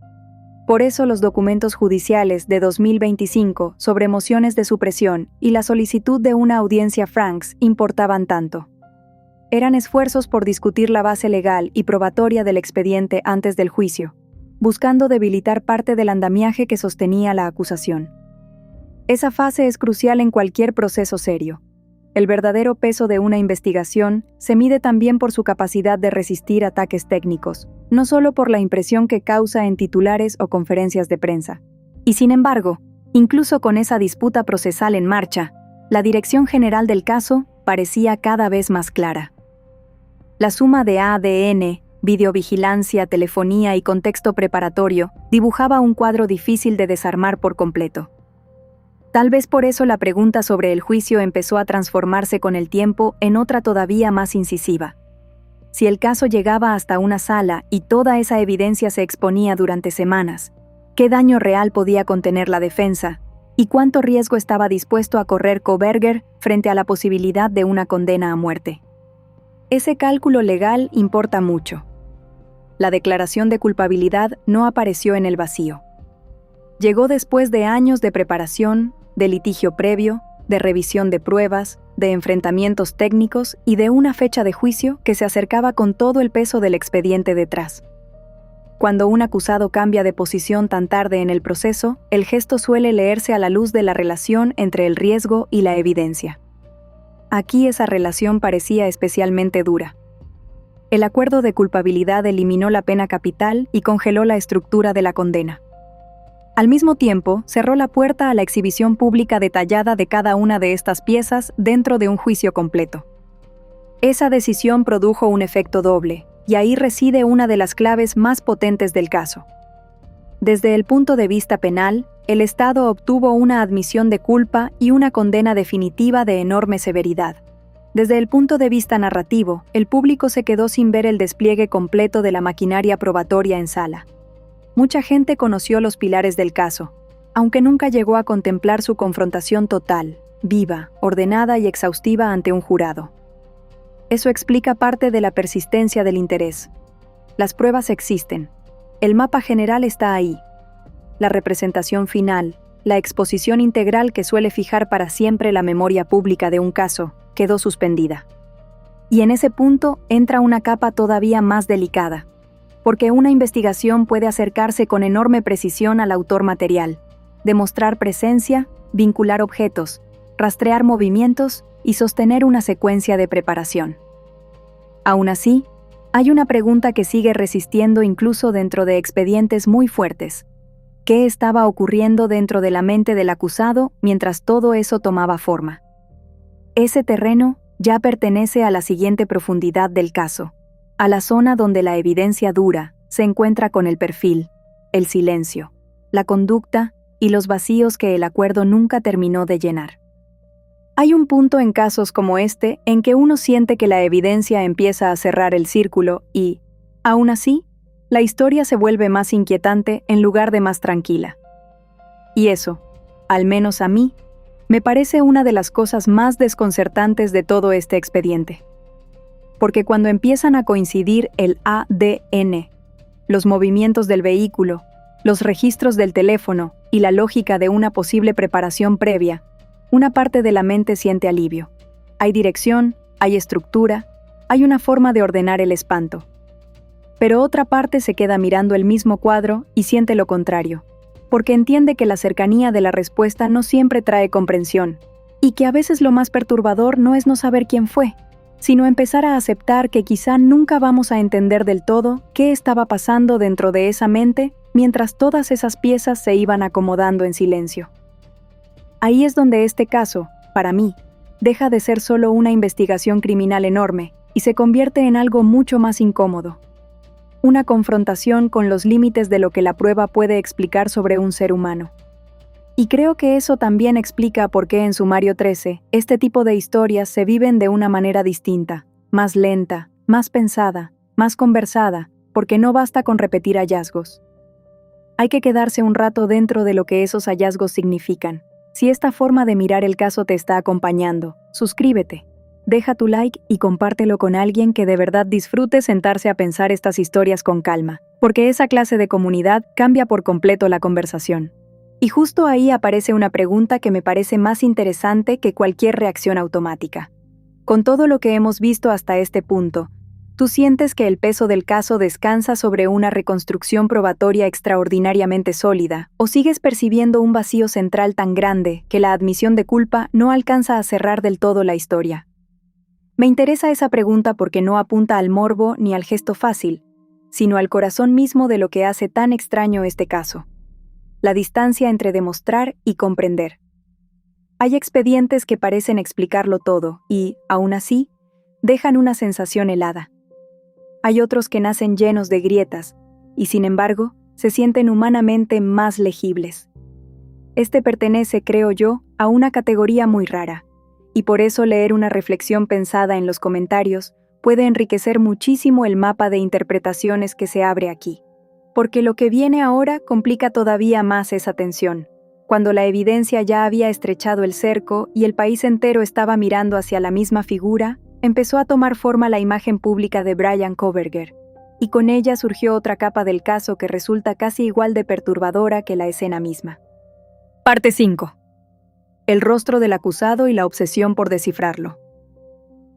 Por eso los documentos judiciales de 2025 sobre mociones de supresión y la solicitud de una audiencia Franks importaban tanto. Eran esfuerzos por discutir la base legal y probatoria del expediente antes del juicio, buscando debilitar parte del andamiaje que sostenía la acusación. Esa fase es crucial en cualquier proceso serio. El verdadero peso de una investigación se mide también por su capacidad de resistir ataques técnicos, no solo por la impresión que causa en titulares o conferencias de prensa. Y sin embargo, incluso con esa disputa procesal en marcha, la dirección general del caso parecía cada vez más clara. La suma de ADN, videovigilancia, telefonía y contexto preparatorio dibujaba un cuadro difícil de desarmar por completo. Tal vez por eso la pregunta sobre el juicio empezó a transformarse con el tiempo en otra todavía más incisiva. Si el caso llegaba hasta una sala y toda esa evidencia se exponía durante semanas, ¿qué daño real podía contener la defensa? ¿Y cuánto riesgo estaba dispuesto a correr Kohberger frente a la posibilidad de una condena a muerte? Ese cálculo legal importa mucho. La declaración de culpabilidad no apareció en el vacío. Llegó después de años de preparación, de litigio previo, de revisión de pruebas, de enfrentamientos técnicos y de una fecha de juicio que se acercaba con todo el peso del expediente detrás. Cuando un acusado cambia de posición tan tarde en el proceso, el gesto suele leerse a la luz de la relación entre el riesgo y la evidencia. Aquí esa relación parecía especialmente dura. El acuerdo de culpabilidad eliminó la pena capital y congeló la estructura de la condena. Al mismo tiempo, cerró la puerta a la exhibición pública detallada de cada una de estas piezas dentro de un juicio completo. Esa decisión produjo un efecto doble, y ahí reside una de las claves más potentes del caso. Desde el punto de vista penal, el Estado obtuvo una admisión de culpa y una condena definitiva de enorme severidad. Desde el punto de vista narrativo, el público se quedó sin ver el despliegue completo de la maquinaria probatoria en sala. Mucha gente conoció los pilares del caso, aunque nunca llegó a contemplar su confrontación total, viva, ordenada y exhaustiva ante un jurado. Eso explica parte de la persistencia del interés. Las pruebas existen. El mapa general está ahí. La representación final, la exposición integral que suele fijar para siempre la memoria pública de un caso, quedó suspendida. Y en ese punto entra una capa todavía más delicada, porque una investigación puede acercarse con enorme precisión al autor material, demostrar presencia, vincular objetos, rastrear movimientos y sostener una secuencia de preparación. Aún así, hay una pregunta que sigue resistiendo incluso dentro de expedientes muy fuertes. ¿Qué estaba ocurriendo dentro de la mente del acusado mientras todo eso tomaba forma? Ese terreno ya pertenece a la siguiente profundidad del caso, a la zona donde la evidencia dura se encuentra con el perfil, el silencio, la conducta y los vacíos que el acuerdo nunca terminó de llenar. Hay un punto en casos como este en que uno siente que la evidencia empieza a cerrar el círculo y, aún así, la historia se vuelve más inquietante en lugar de más tranquila. Y eso, al menos a mí, me parece una de las cosas más desconcertantes de todo este expediente. Porque cuando empiezan a coincidir el ADN, los movimientos del vehículo, los registros del teléfono y la lógica de una posible preparación previa, una parte de la mente siente alivio. Hay dirección, hay estructura, hay una forma de ordenar el espanto. Pero otra parte se queda mirando el mismo cuadro y siente lo contrario, porque entiende que la cercanía de la respuesta no siempre trae comprensión, y que a veces lo más perturbador no es no saber quién fue, sino empezar a aceptar que quizá nunca vamos a entender del todo qué estaba pasando dentro de esa mente mientras todas esas piezas se iban acomodando en silencio. Ahí es donde este caso, para mí, deja de ser solo una investigación criminal enorme y se convierte en algo mucho más incómodo. Una confrontación con los límites de lo que la prueba puede explicar sobre un ser humano. Y creo que eso también explica por qué en Sumario 13 este tipo de historias se viven de una manera distinta, más lenta, más pensada, más conversada, porque no basta con repetir hallazgos. Hay que quedarse un rato dentro de lo que esos hallazgos significan. Si esta forma de mirar el caso te está acompañando, suscríbete, deja tu like y compártelo con alguien que de verdad disfrute sentarse a pensar estas historias con calma, porque esa clase de comunidad cambia por completo la conversación. Y justo ahí aparece una pregunta que me parece más interesante que cualquier reacción automática. Con todo lo que hemos visto hasta este punto, ¿tú sientes que el peso del caso descansa sobre una reconstrucción probatoria extraordinariamente sólida, o sigues percibiendo un vacío central tan grande que la admisión de culpa no alcanza a cerrar del todo la historia? Me interesa esa pregunta porque no apunta al morbo ni al gesto fácil, sino al corazón mismo de lo que hace tan extraño este caso. La distancia entre demostrar y comprender. Hay expedientes que parecen explicarlo todo y, aún así, dejan una sensación helada. Hay otros que nacen llenos de grietas y, sin embargo, se sienten humanamente más legibles. Este pertenece, creo yo, a una categoría muy rara, y por eso leer una reflexión pensada en los comentarios puede enriquecer muchísimo el mapa de interpretaciones que se abre aquí. Porque lo que viene ahora complica todavía más esa tensión, cuando la evidencia ya había estrechado el cerco y el país entero estaba mirando hacia la misma figura, empezó a tomar forma la imagen pública de Bryan Kohberger, y con ella surgió otra capa del caso que resulta casi igual de perturbadora que la escena misma. Parte 5. El rostro del acusado y la obsesión por descifrarlo.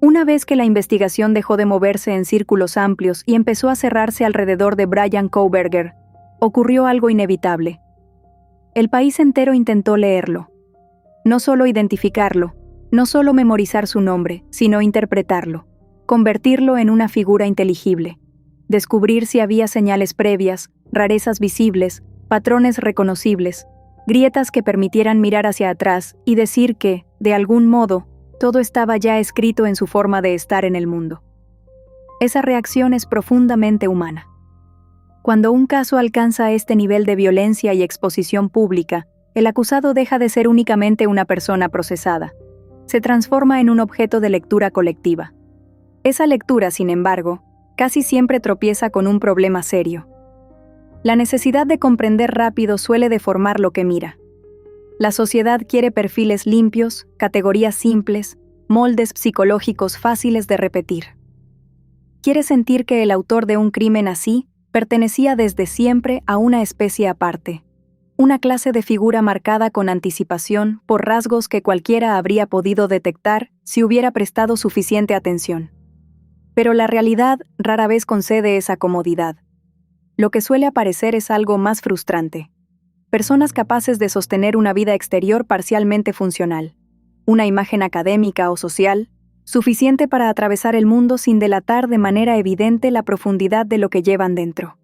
Una vez que la investigación dejó de moverse en círculos amplios y empezó a cerrarse alrededor de Bryan Kohberger, ocurrió algo inevitable. El país entero intentó leerlo. No solo identificarlo, no solo memorizar su nombre, sino interpretarlo, convertirlo en una figura inteligible, descubrir si había señales previas, rarezas visibles, patrones reconocibles, grietas que permitieran mirar hacia atrás y decir que, de algún modo, todo estaba ya escrito en su forma de estar en el mundo. Esa reacción es profundamente humana. Cuando un caso alcanza este nivel de violencia y exposición pública, el acusado deja de ser únicamente una persona procesada. Se transforma en un objeto de lectura colectiva. Esa lectura, sin embargo, casi siempre tropieza con un problema serio. La necesidad de comprender rápido suele deformar lo que mira. La sociedad quiere perfiles limpios, categorías simples, moldes psicológicos fáciles de repetir. Quiere sentir que el autor de un crimen así pertenecía desde siempre a una especie aparte, una clase de figura marcada con anticipación por rasgos que cualquiera habría podido detectar si hubiera prestado suficiente atención. Pero la realidad rara vez concede esa comodidad. Lo que suele aparecer es algo más frustrante. Personas capaces de sostener una vida exterior parcialmente funcional, una imagen académica o social, suficiente para atravesar el mundo sin delatar de manera evidente la profundidad de lo que llevan dentro.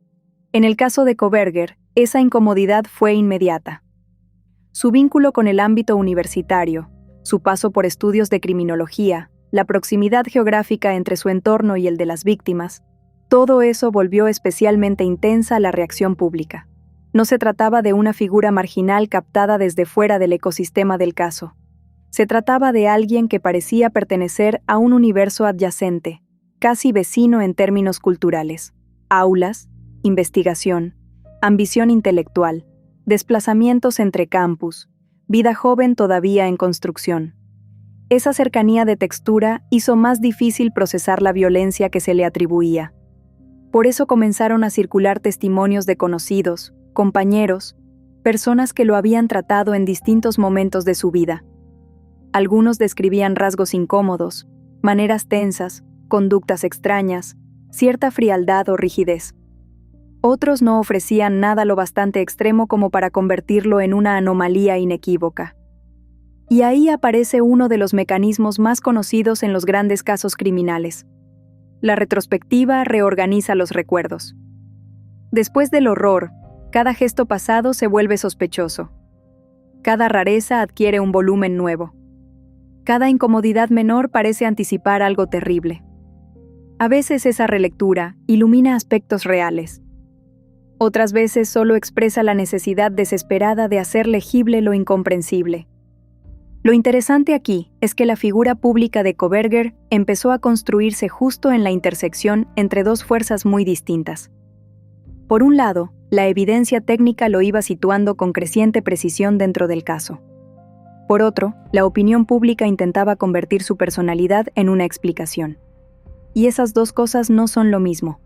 En el caso de Kohberger, esa incomodidad fue inmediata. Su vínculo con el ámbito universitario, su paso por estudios de criminología, la proximidad geográfica entre su entorno y el de las víctimas, Todo eso volvió especialmente intensa la reacción pública. No se trataba de una figura marginal captada desde fuera del ecosistema del caso. Se trataba de alguien que parecía pertenecer a un universo adyacente, casi vecino en términos culturales. Aulas, investigación, ambición intelectual, desplazamientos entre campus, vida joven todavía en construcción. Esa cercanía de textura hizo más difícil procesar la violencia que se le atribuía. Por eso comenzaron a circular testimonios de conocidos, compañeros, personas que lo habían tratado en distintos momentos de su vida. Algunos describían rasgos incómodos, maneras tensas, conductas extrañas, cierta frialdad o rigidez. Otros no ofrecían nada lo bastante extremo como para convertirlo en una anomalía inequívoca. Y ahí aparece uno de los mecanismos más conocidos en los grandes casos criminales. La retrospectiva reorganiza los recuerdos. Después del horror, cada gesto pasado se vuelve sospechoso. Cada rareza adquiere un volumen nuevo. Cada incomodidad menor parece anticipar algo terrible. A veces esa relectura ilumina aspectos reales. Otras veces solo expresa la necesidad desesperada de hacer legible lo incomprensible. Lo interesante aquí es que la figura pública de Kohberger empezó a construirse justo en la intersección entre dos fuerzas muy distintas. Por un lado, la evidencia técnica lo iba situando con creciente precisión dentro del caso. Por otro, la opinión pública intentaba convertir su personalidad en una explicación. Y esas dos cosas no son lo mismo.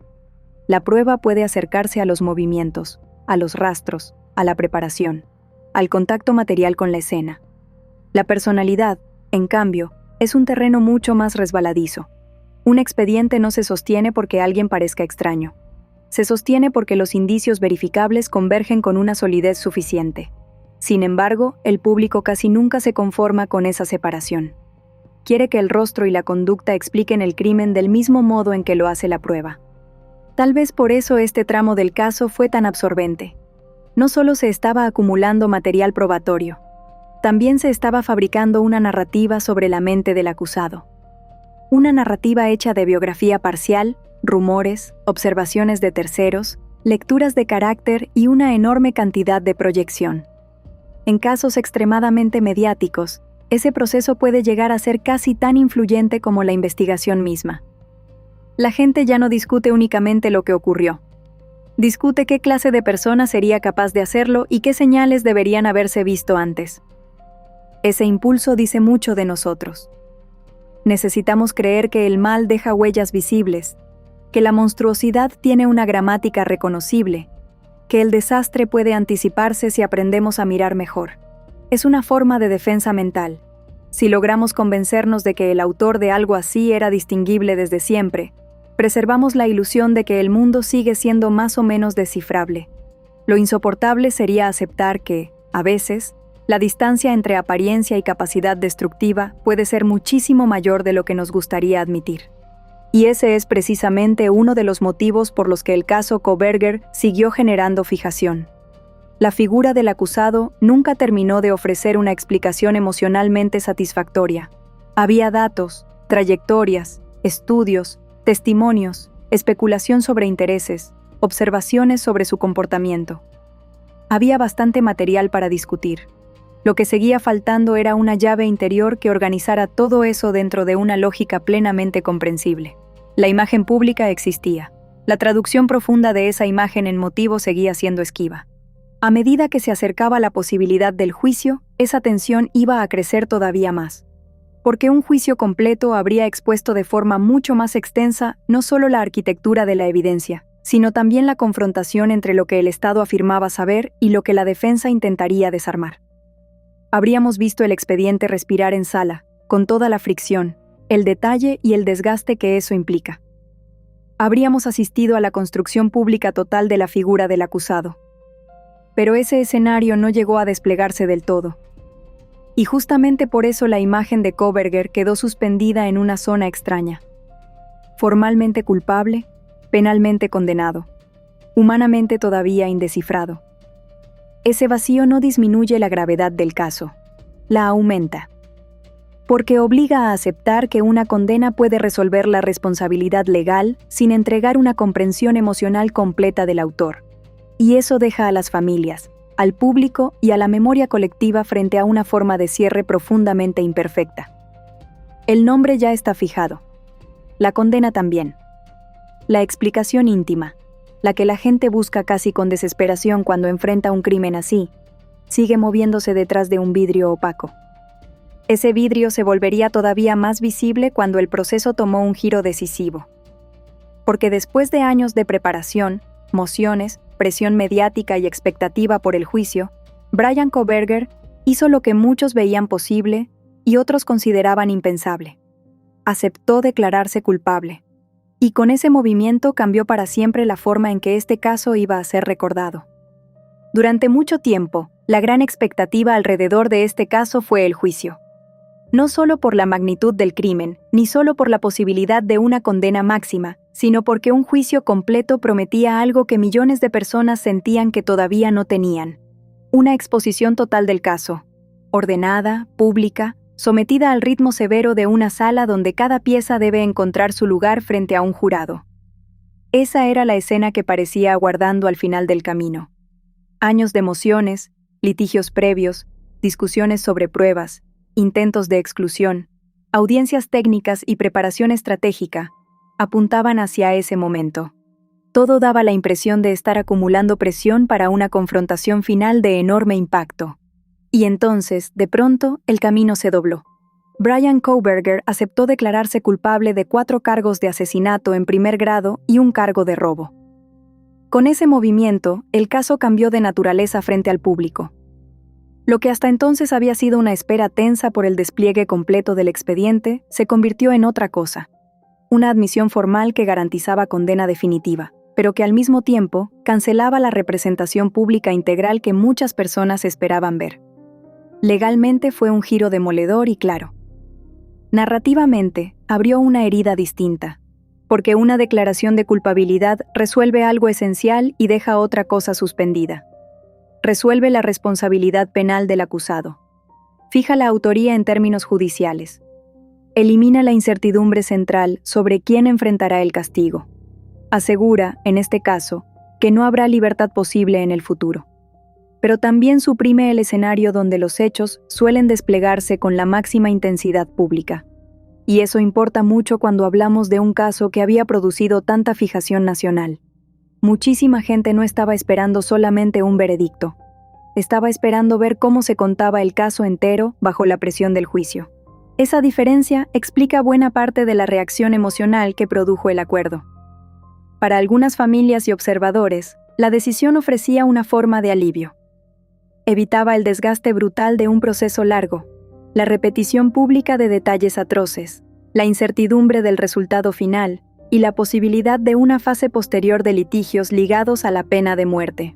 La prueba puede acercarse a los movimientos, a los rastros, a la preparación, al contacto material con la escena. La personalidad, en cambio, es un terreno mucho más resbaladizo. Un expediente no se sostiene porque alguien parezca extraño. Se sostiene porque los indicios verificables convergen con una solidez suficiente. Sin embargo, el público casi nunca se conforma con esa separación. Quiere que el rostro y la conducta expliquen el crimen del mismo modo en que lo hace la prueba. Tal vez por eso este tramo del caso fue tan absorbente. No solo se estaba acumulando material probatorio, también se estaba fabricando una narrativa sobre la mente del acusado. Una narrativa hecha de biografía parcial, rumores, observaciones de terceros, lecturas de carácter y una enorme cantidad de proyección. En casos extremadamente mediáticos, ese proceso puede llegar a ser casi tan influyente como la investigación misma. La gente ya no discute únicamente lo que ocurrió. Discute qué clase de persona sería capaz de hacerlo y qué señales deberían haberse visto antes. Ese impulso dice mucho de nosotros. Necesitamos creer que el mal deja huellas visibles, que la monstruosidad tiene una gramática reconocible, que el desastre puede anticiparse si aprendemos a mirar mejor. Es una forma de defensa mental. Si logramos convencernos de que el autor de algo así era distinguible desde siempre, preservamos la ilusión de que el mundo sigue siendo más o menos descifrable. Lo insoportable sería aceptar que, a veces, la distancia entre apariencia y capacidad destructiva puede ser muchísimo mayor de lo que nos gustaría admitir. Y ese es precisamente uno de los motivos por los que el caso Kohberger siguió generando fijación. La figura del acusado nunca terminó de ofrecer una explicación emocionalmente satisfactoria. Había datos, trayectorias, estudios, testimonios, especulación sobre intereses, observaciones sobre su comportamiento. Había bastante material para discutir. Lo que seguía faltando era una llave interior que organizara todo eso dentro de una lógica plenamente comprensible. La imagen pública existía. La traducción profunda de esa imagen en motivo seguía siendo esquiva. A medida que se acercaba la posibilidad del juicio, esa tensión iba a crecer todavía más. Porque un juicio completo habría expuesto de forma mucho más extensa no solo la arquitectura de la evidencia, sino también la confrontación entre lo que el Estado afirmaba saber y lo que la defensa intentaría desarmar. Habríamos visto el expediente respirar en sala, con toda la fricción, el detalle y el desgaste que eso implica. Habríamos asistido a la construcción pública total de la figura del acusado. Pero ese escenario no llegó a desplegarse del todo. Y justamente por eso la imagen de Kohberger quedó suspendida en una zona extraña. Formalmente culpable, penalmente condenado, humanamente todavía indescifrado. Ese vacío no disminuye la gravedad del caso, la aumenta. porque obliga a aceptar que una condena puede resolver la responsabilidad legal sin entregar una comprensión emocional completa del autor. Y eso deja a las familias, al público y a la memoria colectiva frente a una forma de cierre profundamente imperfecta. El nombre ya está fijado. La condena también. La explicación íntima, la que la gente busca casi con desesperación cuando enfrenta un crimen así, sigue moviéndose detrás de un vidrio opaco. Ese vidrio se volvería todavía más visible cuando el proceso tomó un giro decisivo. Porque después de años de preparación, mociones, presión mediática y expectativa por el juicio, Bryan Kohberger hizo lo que muchos veían posible y otros consideraban impensable. Aceptó declararse culpable. Y con ese movimiento cambió para siempre la forma en que este caso iba a ser recordado. Durante mucho tiempo, la gran expectativa alrededor de este caso fue el juicio. No solo por la magnitud del crimen, ni solo por la posibilidad de una condena máxima, sino porque un juicio completo prometía algo que millones de personas sentían que todavía no tenían. Una exposición total del caso, ordenada, pública, sometida al ritmo severo de una sala donde cada pieza debe encontrar su lugar frente a un jurado. Esa era la escena que parecía aguardando al final del camino. Años de emociones, litigios previos, discusiones sobre pruebas, intentos de exclusión, audiencias técnicas y preparación estratégica apuntaban hacia ese momento. Todo daba la impresión de estar acumulando presión para una confrontación final de enorme impacto. Y entonces, de pronto, el camino se dobló. Bryan Kohberger aceptó declararse culpable de 4 cargos de asesinato en primer grado y un cargo de robo. Con ese movimiento, el caso cambió de naturaleza frente al público. Lo que hasta entonces había sido una espera tensa por el despliegue completo del expediente, se convirtió en otra cosa. Una admisión formal que garantizaba condena definitiva, pero que al mismo tiempo cancelaba la representación pública integral que muchas personas esperaban ver. Legalmente fue un giro demoledor y claro. Narrativamente, abrió una herida distinta, porque una declaración de culpabilidad resuelve algo esencial y deja otra cosa suspendida. Resuelve la responsabilidad penal del acusado. Fija la autoría en términos judiciales. Elimina la incertidumbre central sobre quién enfrentará el castigo. Asegura, en este caso, que no habrá libertad posible en el futuro. Pero también suprime el escenario donde los hechos suelen desplegarse con la máxima intensidad pública. Y eso importa mucho cuando hablamos de un caso que había producido tanta fijación nacional. Muchísima gente no estaba esperando solamente un veredicto. Estaba esperando ver cómo se contaba el caso entero bajo la presión del juicio. Esa diferencia explica buena parte de la reacción emocional que produjo el acuerdo. Para algunas familias y observadores, la decisión ofrecía una forma de alivio. Evitaba el desgaste brutal de un proceso largo, la repetición pública de detalles atroces, la incertidumbre del resultado final y la posibilidad de una fase posterior de litigios ligados a la pena de muerte.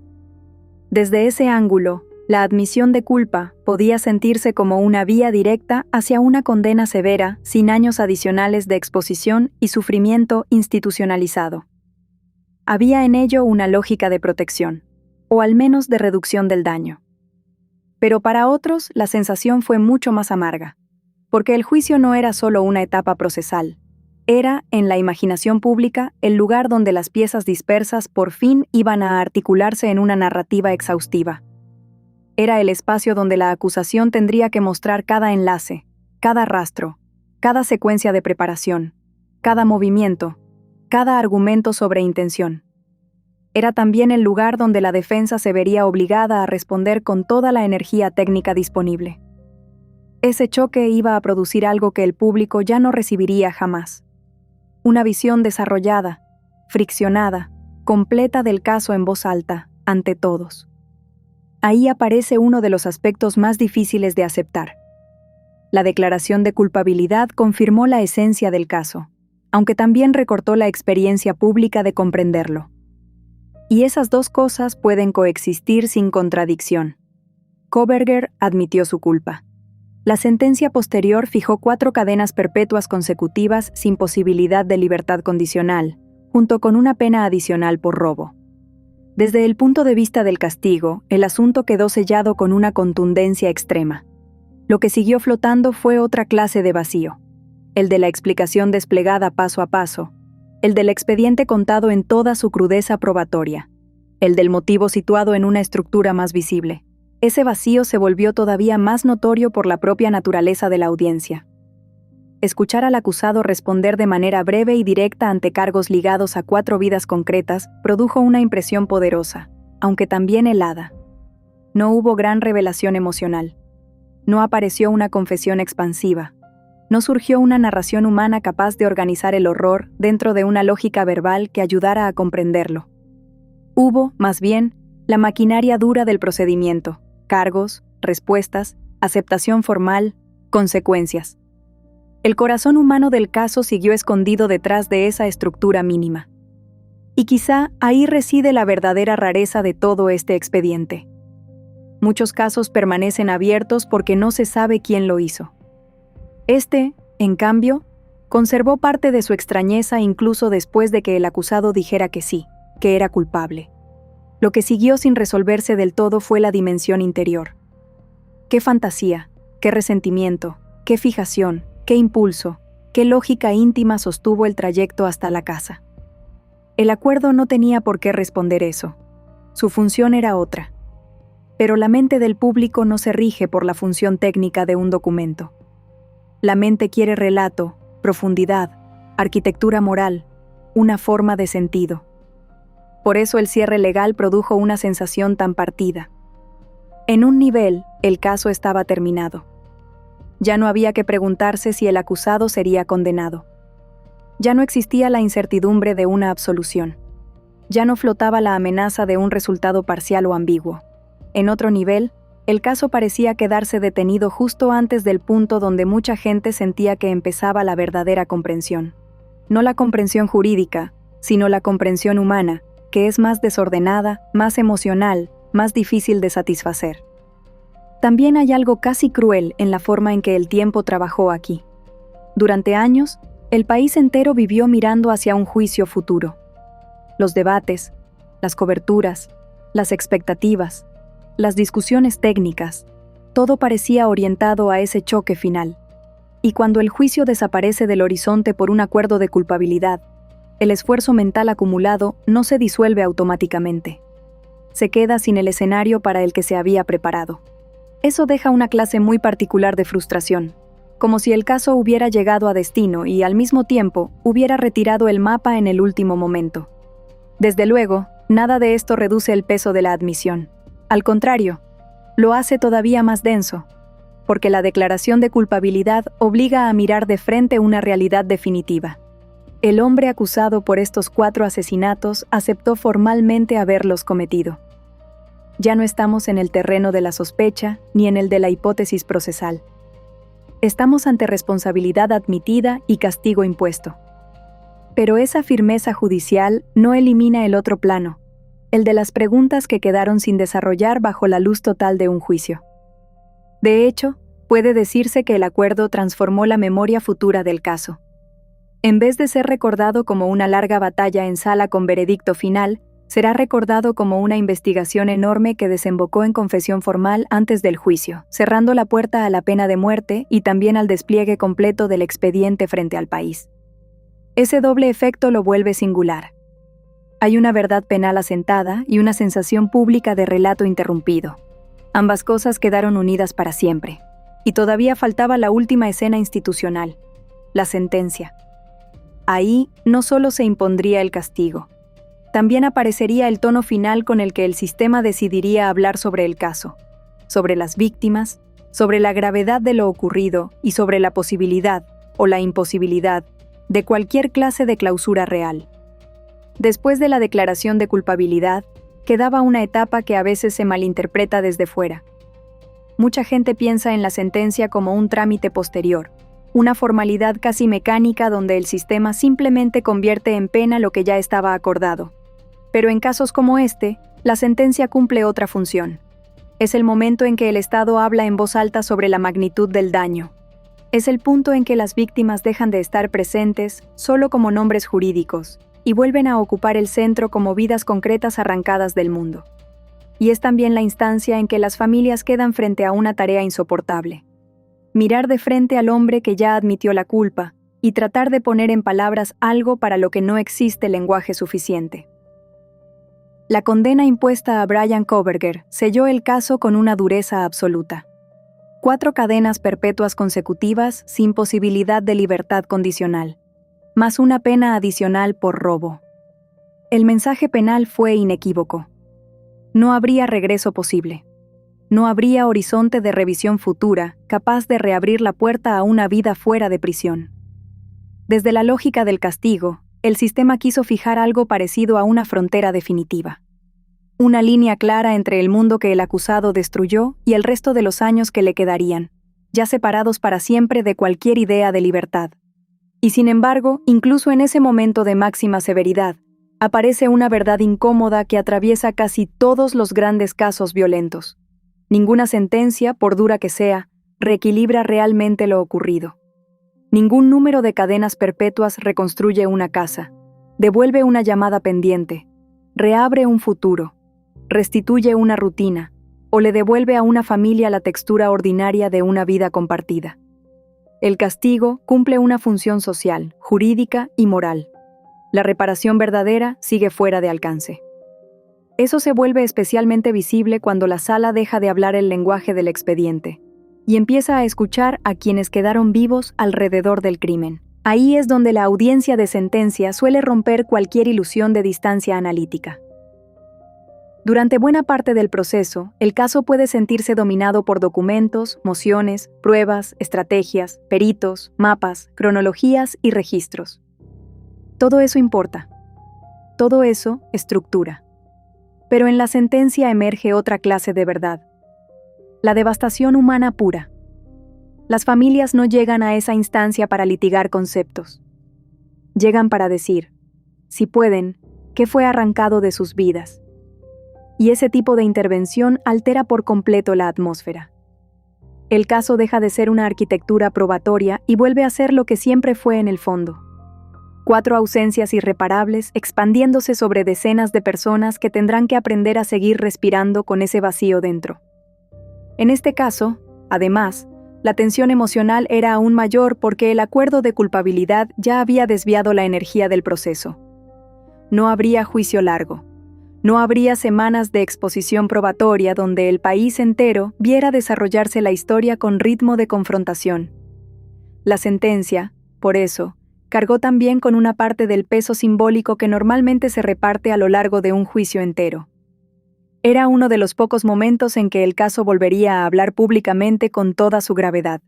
Desde ese ángulo, la admisión de culpa podía sentirse como una vía directa hacia una condena severa sin años adicionales de exposición y sufrimiento institucionalizado. Había en ello una lógica de protección, o al menos de reducción del daño. Pero para otros, la sensación fue mucho más amarga, porque el juicio no era solo una etapa procesal. Era, en la imaginación pública, el lugar donde las piezas dispersas por fin iban a articularse en una narrativa exhaustiva. Era el espacio donde la acusación tendría que mostrar cada enlace, cada rastro, cada secuencia de preparación, cada movimiento, cada argumento sobre intención. Era también el lugar donde la defensa se vería obligada a responder con toda la energía técnica disponible. Ese choque iba a producir algo que el público ya no recibiría jamás. Una visión desarrollada, friccionada, completa del caso en voz alta, ante todos. Ahí aparece uno de los aspectos más difíciles de aceptar. La declaración de culpabilidad confirmó la esencia del caso, aunque también recortó la experiencia pública de comprenderlo. Y esas dos cosas pueden coexistir sin contradicción. Kohberger admitió su culpa. La sentencia posterior fijó 4 cadenas perpetuas consecutivas sin posibilidad de libertad condicional, junto con una pena adicional por robo. Desde el punto de vista del castigo, el asunto quedó sellado con una contundencia extrema. Lo que siguió flotando fue otra clase de vacío, el de la explicación desplegada paso a paso, el del expediente contado en toda su crudeza probatoria, el del motivo situado en una estructura más visible. Ese vacío se volvió todavía más notorio por la propia naturaleza de la audiencia. Escuchar al acusado responder de manera breve y directa ante cargos ligados a 4 vidas concretas produjo una impresión poderosa, aunque también helada. No hubo gran revelación emocional. No apareció una confesión expansiva. No surgió una narración humana capaz de organizar el horror dentro de una lógica verbal que ayudara a comprenderlo. Hubo, más bien, la maquinaria dura del procedimiento: cargos, respuestas, aceptación formal, consecuencias. El corazón humano del caso siguió escondido detrás de esa estructura mínima. Y quizá ahí reside la verdadera rareza de todo este expediente. Muchos casos permanecen abiertos porque no se sabe quién lo hizo. Este, en cambio, conservó parte de su extrañeza incluso después de que el acusado dijera que sí, que era culpable. Lo que siguió sin resolverse del todo fue la dimensión interior. Qué fantasía, qué resentimiento, qué fijación, qué impulso, qué lógica íntima sostuvo el trayecto hasta la casa. El acuerdo no tenía por qué responder eso. Su función era otra. Pero la mente del público no se rige por la función técnica de un documento. La mente quiere relato, profundidad, arquitectura moral, una forma de sentido. Por eso el cierre legal produjo una sensación tan partida. En un nivel, el caso estaba terminado. Ya no había que preguntarse si el acusado sería condenado. Ya no existía la incertidumbre de una absolución. Ya no flotaba la amenaza de un resultado parcial o ambiguo. En otro nivel, el caso parecía quedarse detenido justo antes del punto donde mucha gente sentía que empezaba la verdadera comprensión. No la comprensión jurídica, sino la comprensión humana, que es más desordenada, más emocional, más difícil de satisfacer. También hay algo casi cruel en la forma en que el tiempo trabajó aquí. Durante años, el país entero vivió mirando hacia un juicio futuro. Los debates, las coberturas, las expectativas, las discusiones técnicas, todo parecía orientado a ese choque final. Y cuando el juicio desaparece del horizonte por un acuerdo de culpabilidad, el esfuerzo mental acumulado no se disuelve automáticamente. Se queda sin el escenario para el que se había preparado. Eso deja una clase muy particular de frustración, como si el caso hubiera llegado a destino y, al mismo tiempo, hubiera retirado el mapa en el último momento. Desde luego, nada de esto reduce el peso de la admisión. Al contrario, lo hace todavía más denso, porque la declaración de culpabilidad obliga a mirar de frente una realidad definitiva. El hombre acusado por estos 4 asesinatos aceptó formalmente haberlos cometido. Ya no estamos en el terreno de la sospecha ni en el de la hipótesis procesal. Estamos ante responsabilidad admitida y castigo impuesto. Pero esa firmeza judicial no elimina el otro plano, el de las preguntas que quedaron sin desarrollar bajo la luz total de un juicio. De hecho, puede decirse que el acuerdo transformó la memoria futura del caso. En vez de ser recordado como una larga batalla en sala con veredicto final, será recordado como una investigación enorme que desembocó en confesión formal antes del juicio, cerrando la puerta a la pena de muerte y también al despliegue completo del expediente frente al país. Ese doble efecto lo vuelve singular. Hay una verdad penal asentada y una sensación pública de relato interrumpido. Ambas cosas quedaron unidas para siempre. Y todavía faltaba la última escena institucional, la sentencia. Ahí no solo se impondría el castigo, también aparecería el tono final con el que el sistema decidiría hablar sobre el caso, sobre las víctimas, sobre la gravedad de lo ocurrido y sobre la posibilidad o la imposibilidad de cualquier clase de clausura real. Después de la declaración de culpabilidad, quedaba una etapa que a veces se malinterpreta desde fuera. Mucha gente piensa en la sentencia como un trámite posterior, una formalidad casi mecánica donde el sistema simplemente convierte en pena lo que ya estaba acordado. Pero en casos como este, la sentencia cumple otra función. Es el momento en que el Estado habla en voz alta sobre la magnitud del daño. Es el punto en que las víctimas dejan de estar presentes solo como nombres jurídicos y vuelven a ocupar el centro como vidas concretas arrancadas del mundo. Y es también la instancia en que las familias quedan frente a una tarea insoportable. mirar de frente al hombre que ya admitió la culpa y tratar de poner en palabras algo para lo que no existe lenguaje suficiente. La condena impuesta a Bryan Kohberger selló el caso con una dureza absoluta. 4 cadenas perpetuas consecutivas sin posibilidad de libertad condicional, más una pena adicional por robo. El mensaje penal fue inequívoco. No habría regreso posible. No habría horizonte de revisión futura capaz de reabrir la puerta a una vida fuera de prisión. Desde la lógica del castigo, el sistema quiso fijar algo parecido a una frontera definitiva. Una línea clara entre el mundo que el acusado destruyó y el resto de los años que le quedarían, ya separados para siempre de cualquier idea de libertad. Y sin embargo, incluso en ese momento de máxima severidad, aparece una verdad incómoda que atraviesa casi todos los grandes casos violentos. Ninguna sentencia, por dura que sea, reequilibra realmente lo ocurrido. Ningún número de cadenas perpetuas reconstruye una casa, devuelve una llamada pendiente, reabre un futuro, restituye una rutina, o le devuelve a una familia la textura ordinaria de una vida compartida. El castigo cumple una función social, jurídica y moral. La reparación verdadera sigue fuera de alcance. Eso se vuelve especialmente visible cuando la sala deja de hablar el lenguaje del expediente y empieza a escuchar a quienes quedaron vivos alrededor del crimen. Ahí es donde la audiencia de sentencia suele romper cualquier ilusión de distancia analítica. Durante buena parte del proceso, el caso puede sentirse dominado por documentos, mociones, pruebas, estrategias, peritos, mapas, cronologías y registros. Todo eso importa. Todo eso estructura. Pero en la sentencia emerge otra clase de verdad. La devastación humana pura. Las familias no llegan a esa instancia para litigar conceptos. Llegan para decir, si pueden, qué fue arrancado de sus vidas. Y ese tipo de intervención altera por completo la atmósfera. El caso deja de ser una arquitectura probatoria y vuelve a ser lo que siempre fue en el fondo. 4 ausencias irreparables expandiéndose sobre decenas de personas que tendrán que aprender a seguir respirando con ese vacío dentro. En este caso, además, la tensión emocional era aún mayor porque el acuerdo de culpabilidad ya había desviado la energía del proceso. No habría juicio largo. No habría semanas de exposición probatoria donde el país entero viera desarrollarse la historia con ritmo de confrontación. La sentencia, por eso, cargó también con una parte del peso simbólico que normalmente se reparte a lo largo de un juicio entero. Era uno de los pocos momentos en que el caso volvería a hablar públicamente con toda su gravedad.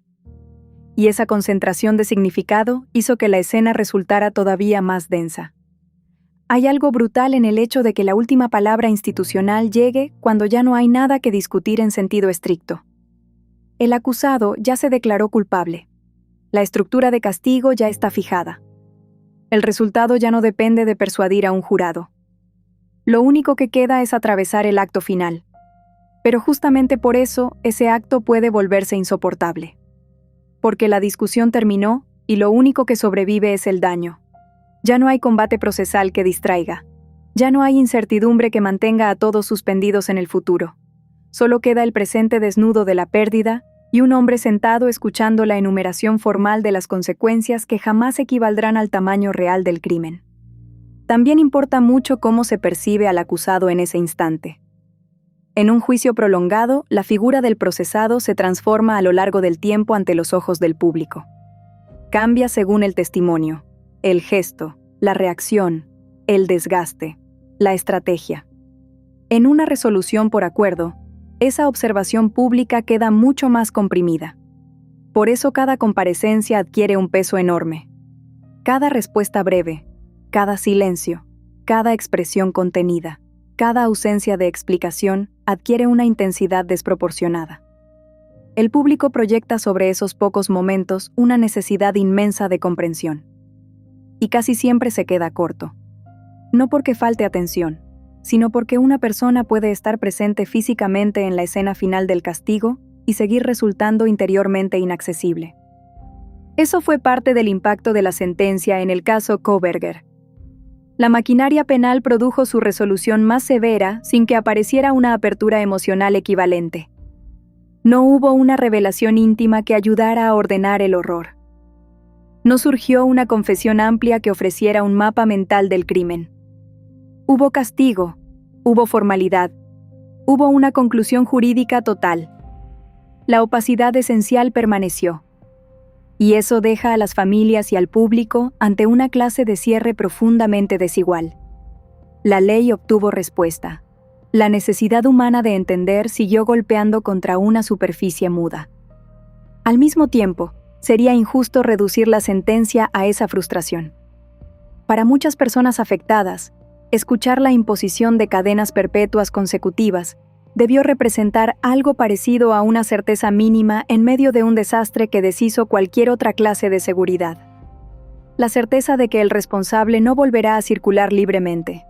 Y esa concentración de significado hizo que la escena resultara todavía más densa. Hay algo brutal en el hecho de que la última palabra institucional llegue cuando ya no hay nada que discutir en sentido estricto. El acusado ya se declaró culpable. La estructura de castigo ya está fijada. El resultado ya no depende de persuadir a un jurado. Lo único que queda es atravesar el acto final. Pero justamente por eso, ese acto puede volverse insoportable. Porque la discusión terminó y lo único que sobrevive es el daño. Ya no hay combate procesal que distraiga. Ya no hay incertidumbre que mantenga a todos suspendidos en el futuro. Solo queda el presente desnudo de la pérdida y un hombre sentado escuchando la enumeración formal de las consecuencias que jamás equivaldrán al tamaño real del crimen. También importa mucho cómo se percibe al acusado en ese instante. En un juicio prolongado, la figura del procesado se transforma a lo largo del tiempo ante los ojos del público. Cambia según el testimonio, el gesto, la reacción, el desgaste, la estrategia. En una resolución por acuerdo, esa observación pública queda mucho más comprimida. Por eso cada comparecencia adquiere un peso enorme. Cada respuesta breve, cada silencio, cada expresión contenida, cada ausencia de explicación adquiere una intensidad desproporcionada. El público proyecta sobre esos pocos momentos una necesidad inmensa de comprensión. Y casi siempre se queda corto. No porque falte atención, sino porque una persona puede estar presente físicamente en la escena final del castigo y seguir resultando interiormente inaccesible. Eso fue parte del impacto de la sentencia en el caso Kohberger. La maquinaria penal produjo su resolución más severa sin que apareciera una apertura emocional equivalente. No hubo una revelación íntima que ayudara a ordenar el horror. No surgió una confesión amplia que ofreciera un mapa mental del crimen. Hubo castigo, hubo formalidad, hubo una conclusión jurídica total. La opacidad esencial permaneció. Y eso deja a las familias y al público ante una clase de cierre profundamente desigual. La ley obtuvo respuesta. La necesidad humana de entender siguió golpeando contra una superficie muda. Al mismo tiempo, sería injusto reducir la sentencia a esa frustración. Para muchas personas afectadas, escuchar la imposición de cadenas perpetuas consecutivas debió representar algo parecido a una certeza mínima en medio de un desastre que deshizo cualquier otra clase de seguridad. La certeza de que el responsable no volverá a circular libremente.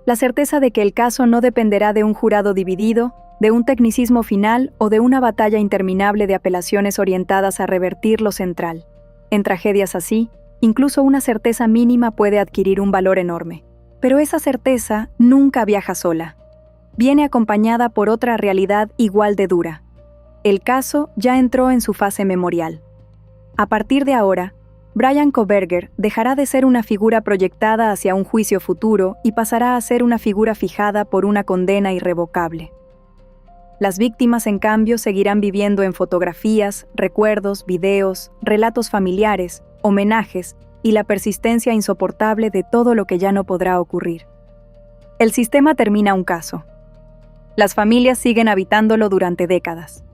La certeza de que el caso no dependerá de un jurado dividido, de un tecnicismo final o de una batalla interminable de apelaciones orientadas a revertir lo central. En tragedias así, incluso una certeza mínima puede adquirir un valor enorme. Pero esa certeza nunca viaja sola. Viene acompañada por otra realidad igual de dura. El caso ya entró en su fase memorial. A partir de ahora, Bryan Kohberger dejará de ser una figura proyectada hacia un juicio futuro y pasará a ser una figura fijada por una condena irrevocable. Las víctimas, en cambio, seguirán viviendo en fotografías, recuerdos, videos, relatos familiares, homenajes y la persistencia insoportable de todo lo que ya no podrá ocurrir. El sistema termina un caso. Las familias siguen habitándolo durante décadas.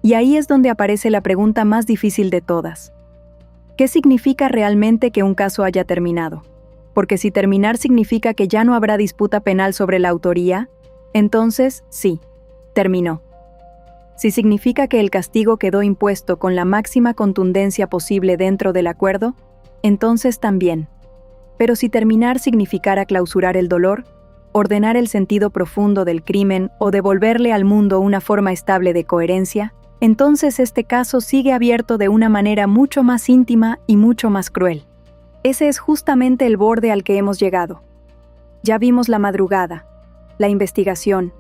Y ahí es donde aparece la pregunta más difícil de todas. ¿Qué significa realmente que un caso haya terminado? Porque si terminar significa que ya no habrá disputa penal sobre la autoría, entonces sí, terminó. Si significa que el castigo quedó impuesto con la máxima contundencia posible dentro del acuerdo, entonces también. Pero si terminar significara clausurar el dolor, ordenar el sentido profundo del crimen o devolverle al mundo una forma estable de coherencia, entonces este caso sigue abierto de una manera mucho más íntima y mucho más cruel. Ese es justamente el borde al que hemos llegado. Ya vimos la madrugada, la investigación,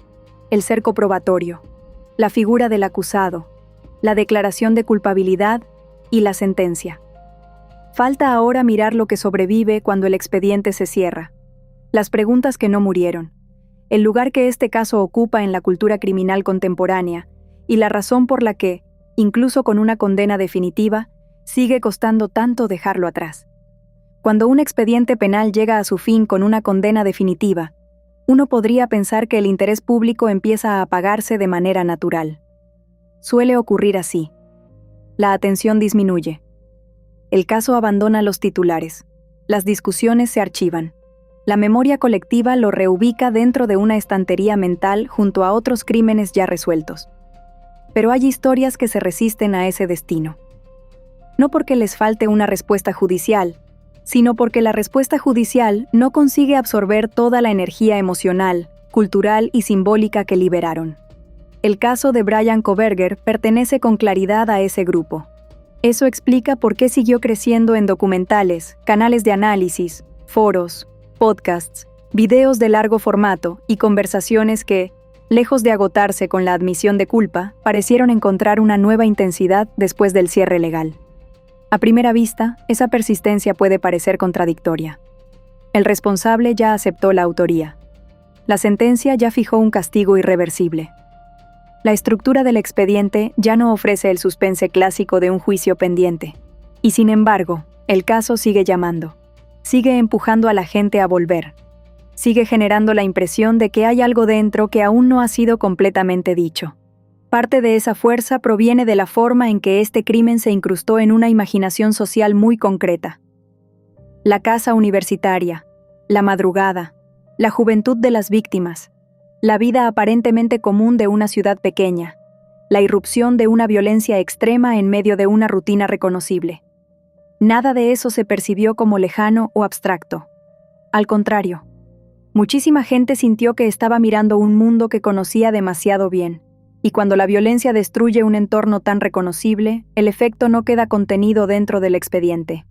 el cerco probatorio, la figura del acusado, la declaración de culpabilidad y la sentencia. Falta ahora mirar lo que sobrevive cuando el expediente se cierra. Las preguntas que no murieron, el lugar que este caso ocupa en la cultura criminal contemporánea y la razón por la que, incluso con una condena definitiva, sigue costando tanto dejarlo atrás. Cuando un expediente penal llega a su fin con una condena definitiva, uno podría pensar que el interés público empieza a apagarse de manera natural. Suele ocurrir así. La atención disminuye. El caso abandona los titulares. Las discusiones se archivan. La memoria colectiva lo reubica dentro de una estantería mental junto a otros crímenes ya resueltos. Pero hay historias que se resisten a ese destino. No porque les falte una respuesta judicial, sino porque la respuesta judicial no consigue absorber toda la energía emocional, cultural y simbólica que liberaron. El caso de Bryan Kohberger pertenece con claridad a ese grupo. Eso explica por qué siguió creciendo en documentales, canales de análisis, foros, podcasts, videos de largo formato y conversaciones que, lejos de agotarse con la admisión de culpa, parecieron encontrar una nueva intensidad después del cierre legal. A primera vista, esa persistencia puede parecer contradictoria. El responsable ya aceptó la autoría. La sentencia ya fijó un castigo irreversible. La estructura del expediente ya no ofrece el suspense clásico de un juicio pendiente. Y sin embargo, el caso sigue llamando. Sigue empujando a la gente a volver. Sigue generando la impresión de que hay algo dentro que aún no ha sido completamente dicho. Parte de esa fuerza proviene de la forma en que este crimen se incrustó en una imaginación social muy concreta. La casa universitaria, la madrugada, la juventud de las víctimas, la vida aparentemente común de una ciudad pequeña, la irrupción de una violencia extrema en medio de una rutina reconocible. Nada de eso se percibió como lejano o abstracto. Al contrario, muchísima gente sintió que estaba mirando un mundo que conocía demasiado bien. Y cuando la violencia destruye un entorno tan reconocible, el efecto no queda contenido dentro del expediente.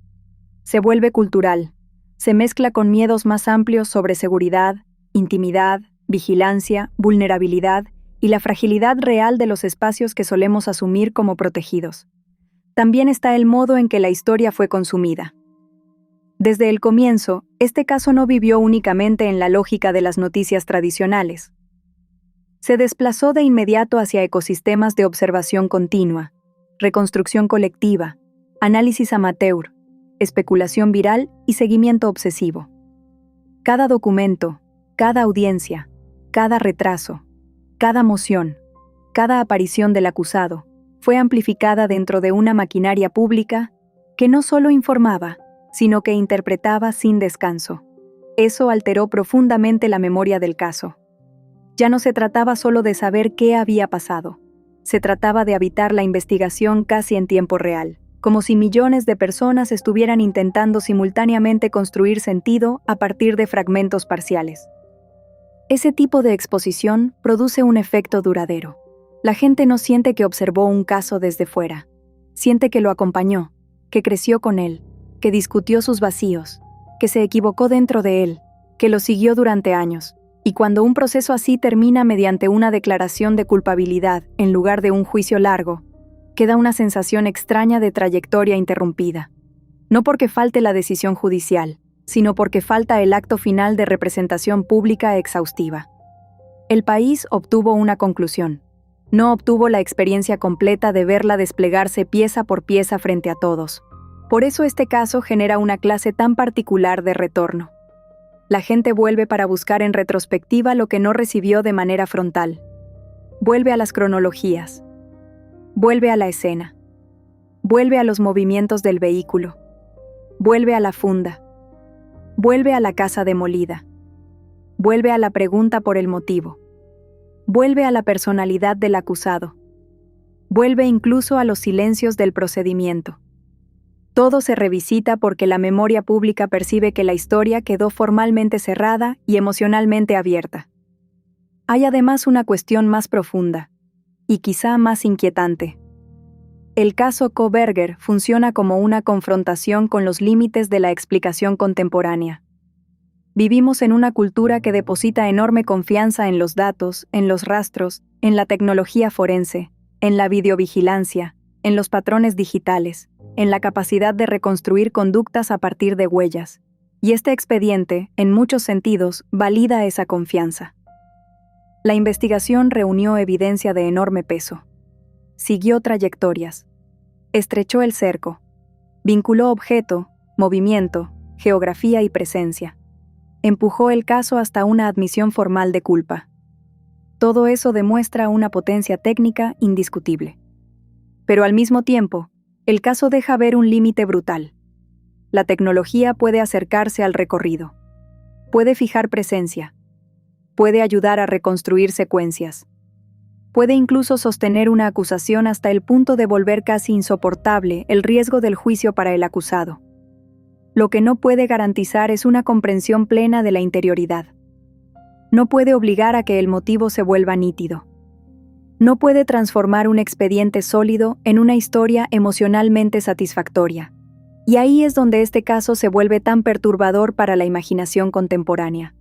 Se vuelve cultural, se mezcla con miedos más amplios sobre seguridad, intimidad, vigilancia, vulnerabilidad y la fragilidad real de los espacios que solemos asumir como protegidos. También está el modo en que la historia fue consumida. Desde el comienzo, este caso no vivió únicamente en la lógica de las noticias tradicionales. Se desplazó de inmediato hacia ecosistemas de observación continua, reconstrucción colectiva, análisis amateur, especulación viral y seguimiento obsesivo. Cada documento, cada audiencia, cada retraso, cada moción, cada aparición del acusado, fue amplificada dentro de una maquinaria pública que no solo informaba, sino que interpretaba sin descanso. Eso alteró profundamente la memoria del caso. Ya no se trataba solo de saber qué había pasado. Se trataba de habitar la investigación casi en tiempo real, como si millones de personas estuvieran intentando simultáneamente construir sentido a partir de fragmentos parciales. Ese tipo de exposición produce un efecto duradero. La gente no siente que observó un caso desde fuera. Siente que lo acompañó, que creció con él, que discutió sus vacíos, que se equivocó dentro de él, que lo siguió durante años. Y cuando un proceso así termina mediante una declaración de culpabilidad en lugar de un juicio largo, queda una sensación extraña de trayectoria interrumpida. No porque falte la decisión judicial, sino porque falta el acto final de representación pública exhaustiva. El país obtuvo una conclusión. No obtuvo la experiencia completa de verla desplegarse pieza por pieza frente a todos. Por eso este caso genera una clase tan particular de retorno. La gente vuelve para buscar en retrospectiva lo que no recibió de manera frontal. Vuelve a las cronologías. Vuelve a la escena. Vuelve a los movimientos del vehículo. Vuelve a la funda. Vuelve a la casa demolida. Vuelve a la pregunta por el motivo. Vuelve a la personalidad del acusado. Vuelve incluso a los silencios del procedimiento. Todo se revisita porque la memoria pública percibe que la historia quedó formalmente cerrada y emocionalmente abierta. Hay además una cuestión más profunda, y quizá más inquietante. El caso Kohberger funciona como una confrontación con los límites de la explicación contemporánea. Vivimos en una cultura que deposita enorme confianza en los datos, en los rastros, en la tecnología forense, en la videovigilancia, en los patrones digitales, en la capacidad de reconstruir conductas a partir de huellas. Y este expediente, en muchos sentidos, valida esa confianza. La investigación reunió evidencia de enorme peso. Siguió trayectorias. Estrechó el cerco. Vinculó objeto, movimiento, geografía y presencia. Empujó el caso hasta una admisión formal de culpa. Todo eso demuestra una potencia técnica indiscutible. Pero al mismo tiempo, el caso deja ver un límite brutal. La tecnología puede acercarse al recorrido. Puede fijar presencia. Puede ayudar a reconstruir secuencias. Puede incluso sostener una acusación hasta el punto de volver casi insoportable el riesgo del juicio para el acusado. Lo que no puede garantizar es una comprensión plena de la interioridad. No puede obligar a que el motivo se vuelva nítido. No puede transformar un expediente sólido en una historia emocionalmente satisfactoria. Y ahí es donde este caso se vuelve tan perturbador para la imaginación contemporánea.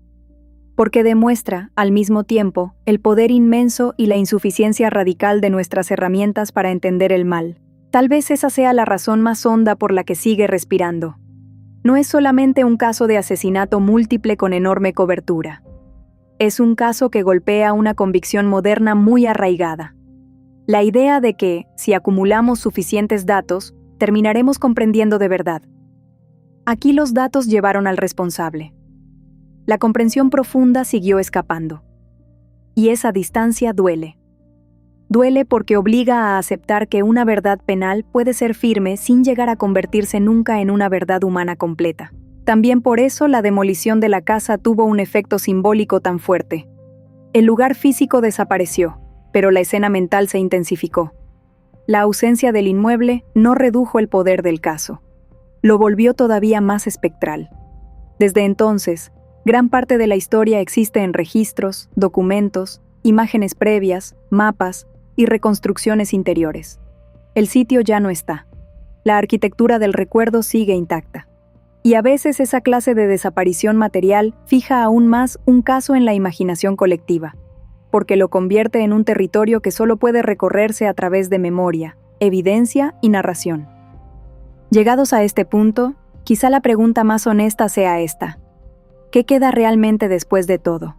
Porque demuestra, al mismo tiempo, el poder inmenso y la insuficiencia radical de nuestras herramientas para entender el mal. Tal vez esa sea la razón más honda por la que sigue respirando. No es solamente un caso de asesinato múltiple con enorme cobertura. Es un caso que golpea una convicción moderna muy arraigada. La idea de que, si acumulamos suficientes datos, terminaremos comprendiendo de verdad. Aquí los datos llevaron al responsable. La comprensión profunda siguió escapando. Y esa distancia duele. Duele porque obliga a aceptar que una verdad penal puede ser firme sin llegar a convertirse nunca en una verdad humana completa. También por eso la demolición de la casa tuvo un efecto simbólico tan fuerte. El lugar físico desapareció, pero la escena mental se intensificó. La ausencia del inmueble no redujo el poder del caso. Lo volvió todavía más espectral. Desde entonces, gran parte de la historia existe en registros, documentos, imágenes previas, mapas y reconstrucciones interiores. El sitio ya no está. La arquitectura del recuerdo sigue intacta. Y a veces esa clase de desaparición material fija aún más un caso en la imaginación colectiva. porque lo convierte en un territorio que solo puede recorrerse a través de memoria, evidencia y narración. Llegados a este punto, quizá la pregunta más honesta sea esta: ¿qué queda realmente después de todo?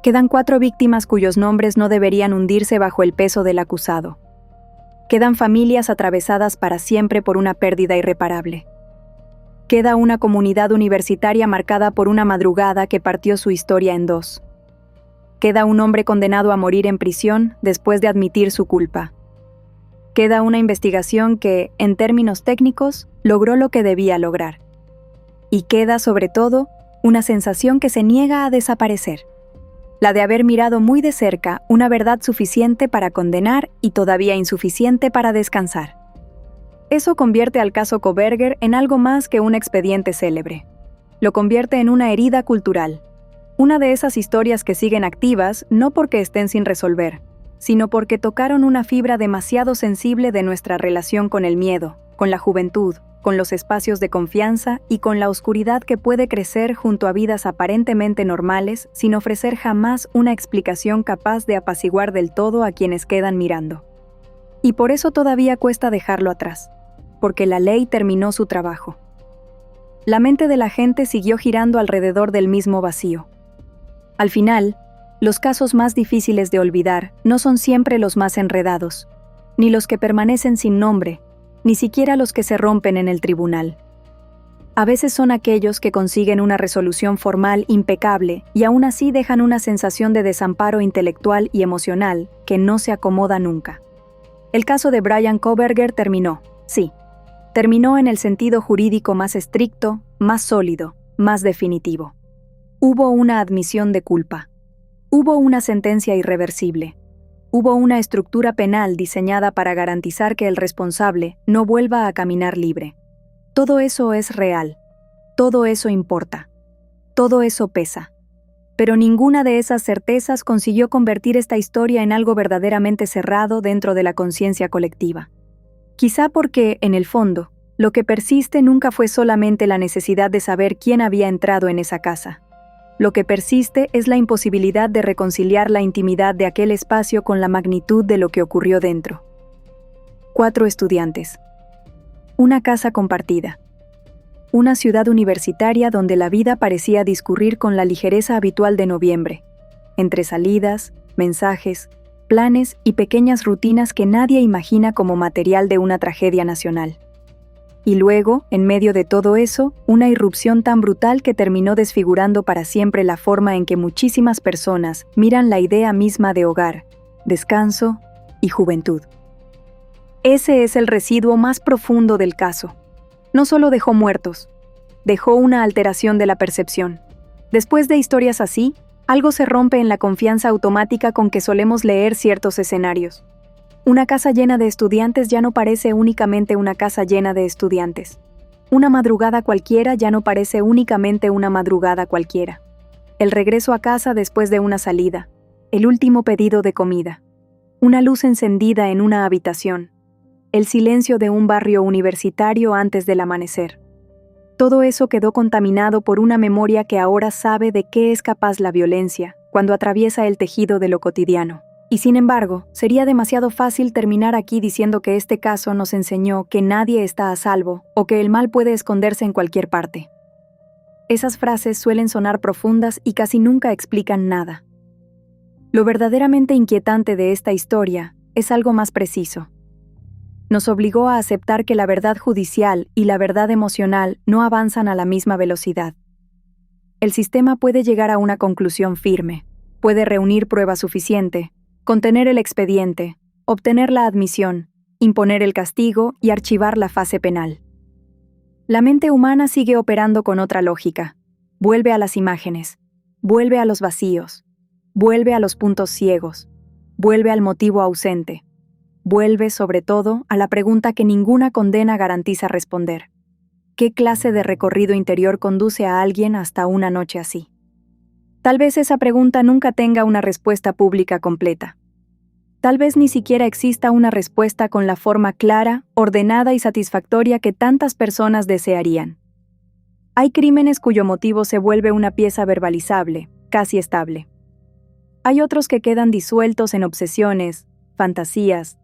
Quedan 4 víctimas cuyos nombres no deberían hundirse bajo el peso del acusado. Quedan familias atravesadas para siempre por una pérdida irreparable. Queda una comunidad universitaria marcada por una madrugada que partió su historia en 2. Queda un hombre condenado a morir en prisión después de admitir su culpa. Queda una investigación que, en términos técnicos, logró lo que debía lograr. Y queda, sobre todo, una sensación que se niega a desaparecer: la de haber mirado muy de cerca una verdad suficiente para condenar y todavía insuficiente para descansar. Eso convierte al caso Kohberger en algo más que un expediente célebre. Lo convierte en una herida cultural. Una de esas historias que siguen activas no porque estén sin resolver, sino porque tocaron una fibra demasiado sensible de nuestra relación con el miedo, con la juventud, con los espacios de confianza y con la oscuridad que puede crecer junto a vidas aparentemente normales sin ofrecer jamás una explicación capaz de apaciguar del todo a quienes quedan mirando. Y por eso todavía cuesta dejarlo atrás, porque la ley terminó su trabajo. La mente de la gente siguió girando alrededor del mismo vacío. Al final, los casos más difíciles de olvidar no son siempre los más enredados, ni los que permanecen sin nombre, ni siquiera los que se rompen en el tribunal. A veces son aquellos que consiguen una resolución formal impecable y aún así dejan una sensación de desamparo intelectual y emocional que no se acomoda nunca. El caso de Bryan Kohberger terminó, sí, terminó en el sentido jurídico más estricto, más sólido, más definitivo. Hubo una admisión de culpa. Hubo una sentencia irreversible. Hubo una estructura penal diseñada para garantizar que el responsable no vuelva a caminar libre. Todo eso es real. Todo eso importa. Todo eso pesa. Pero ninguna de esas certezas consiguió convertir esta historia en algo verdaderamente cerrado dentro de la conciencia colectiva. Quizá porque, en el fondo, lo que persiste nunca fue solamente la necesidad de saber quién había entrado en esa casa. Lo que persiste es la imposibilidad de reconciliar la intimidad de aquel espacio con la magnitud de lo que ocurrió dentro. 4 estudiantes. Una casa compartida. Una ciudad universitaria donde la vida parecía discurrir con la ligereza habitual de noviembre, entre salidas, mensajes, planes y pequeñas rutinas que nadie imagina como material de una tragedia nacional. Y luego, en medio de todo eso, una irrupción tan brutal que terminó desfigurando para siempre la forma en que muchísimas personas miran la idea misma de hogar, descanso y juventud. Ese es el residuo más profundo del caso. No solo dejó muertos, dejó una alteración de la percepción. Después de historias así, algo se rompe en la confianza automática con que solemos leer ciertos escenarios. Una casa llena de estudiantes ya no parece únicamente una casa llena de estudiantes. Una madrugada cualquiera ya no parece únicamente una madrugada cualquiera. El regreso a casa después de una salida, el último pedido de comida, una luz encendida en una habitación, el silencio de un barrio universitario antes del amanecer. Todo eso quedó contaminado por una memoria que ahora sabe de qué es capaz la violencia cuando atraviesa el tejido de lo cotidiano. Y sin embargo, sería demasiado fácil terminar aquí diciendo que este caso nos enseñó que nadie está a salvo o que el mal puede esconderse en cualquier parte. Esas frases suelen sonar profundas y casi nunca explican nada. Lo verdaderamente inquietante de esta historia es algo más preciso. Nos obligó a aceptar que la verdad judicial y la verdad emocional no avanzan a la misma velocidad. El sistema puede llegar a una conclusión firme, puede reunir prueba suficiente, contener el expediente, obtener la admisión, imponer el castigo y archivar la fase penal. La mente humana sigue operando con otra lógica. Vuelve a las imágenes, vuelve a los vacíos, vuelve a los puntos ciegos, vuelve al motivo ausente, vuelve, sobre todo, a la pregunta que ninguna condena garantiza responder. ¿Qué clase de recorrido interior conduce a alguien hasta una noche así? Tal vez esa pregunta nunca tenga una respuesta pública completa. Tal vez ni siquiera exista una respuesta con la forma clara, ordenada y satisfactoria que tantas personas desearían. Hay crímenes cuyo motivo se vuelve una pieza verbalizable, casi estable. Hay otros que quedan disueltos en obsesiones, fantasías,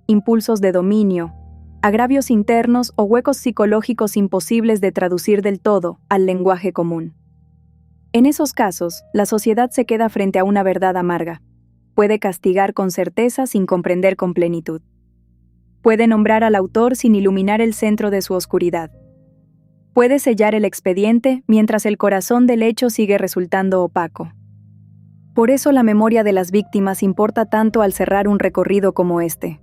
impulsos de dominio, agravios internos o huecos psicológicos imposibles de traducir del todo al lenguaje común. En esos casos, la sociedad se queda frente a una verdad amarga. Puede castigar con certeza sin comprender con plenitud. Puede nombrar al autor sin iluminar el centro de su oscuridad. Puede sellar el expediente mientras el corazón del hecho sigue resultando opaco. Por eso la memoria de las víctimas importa tanto al cerrar un recorrido como este,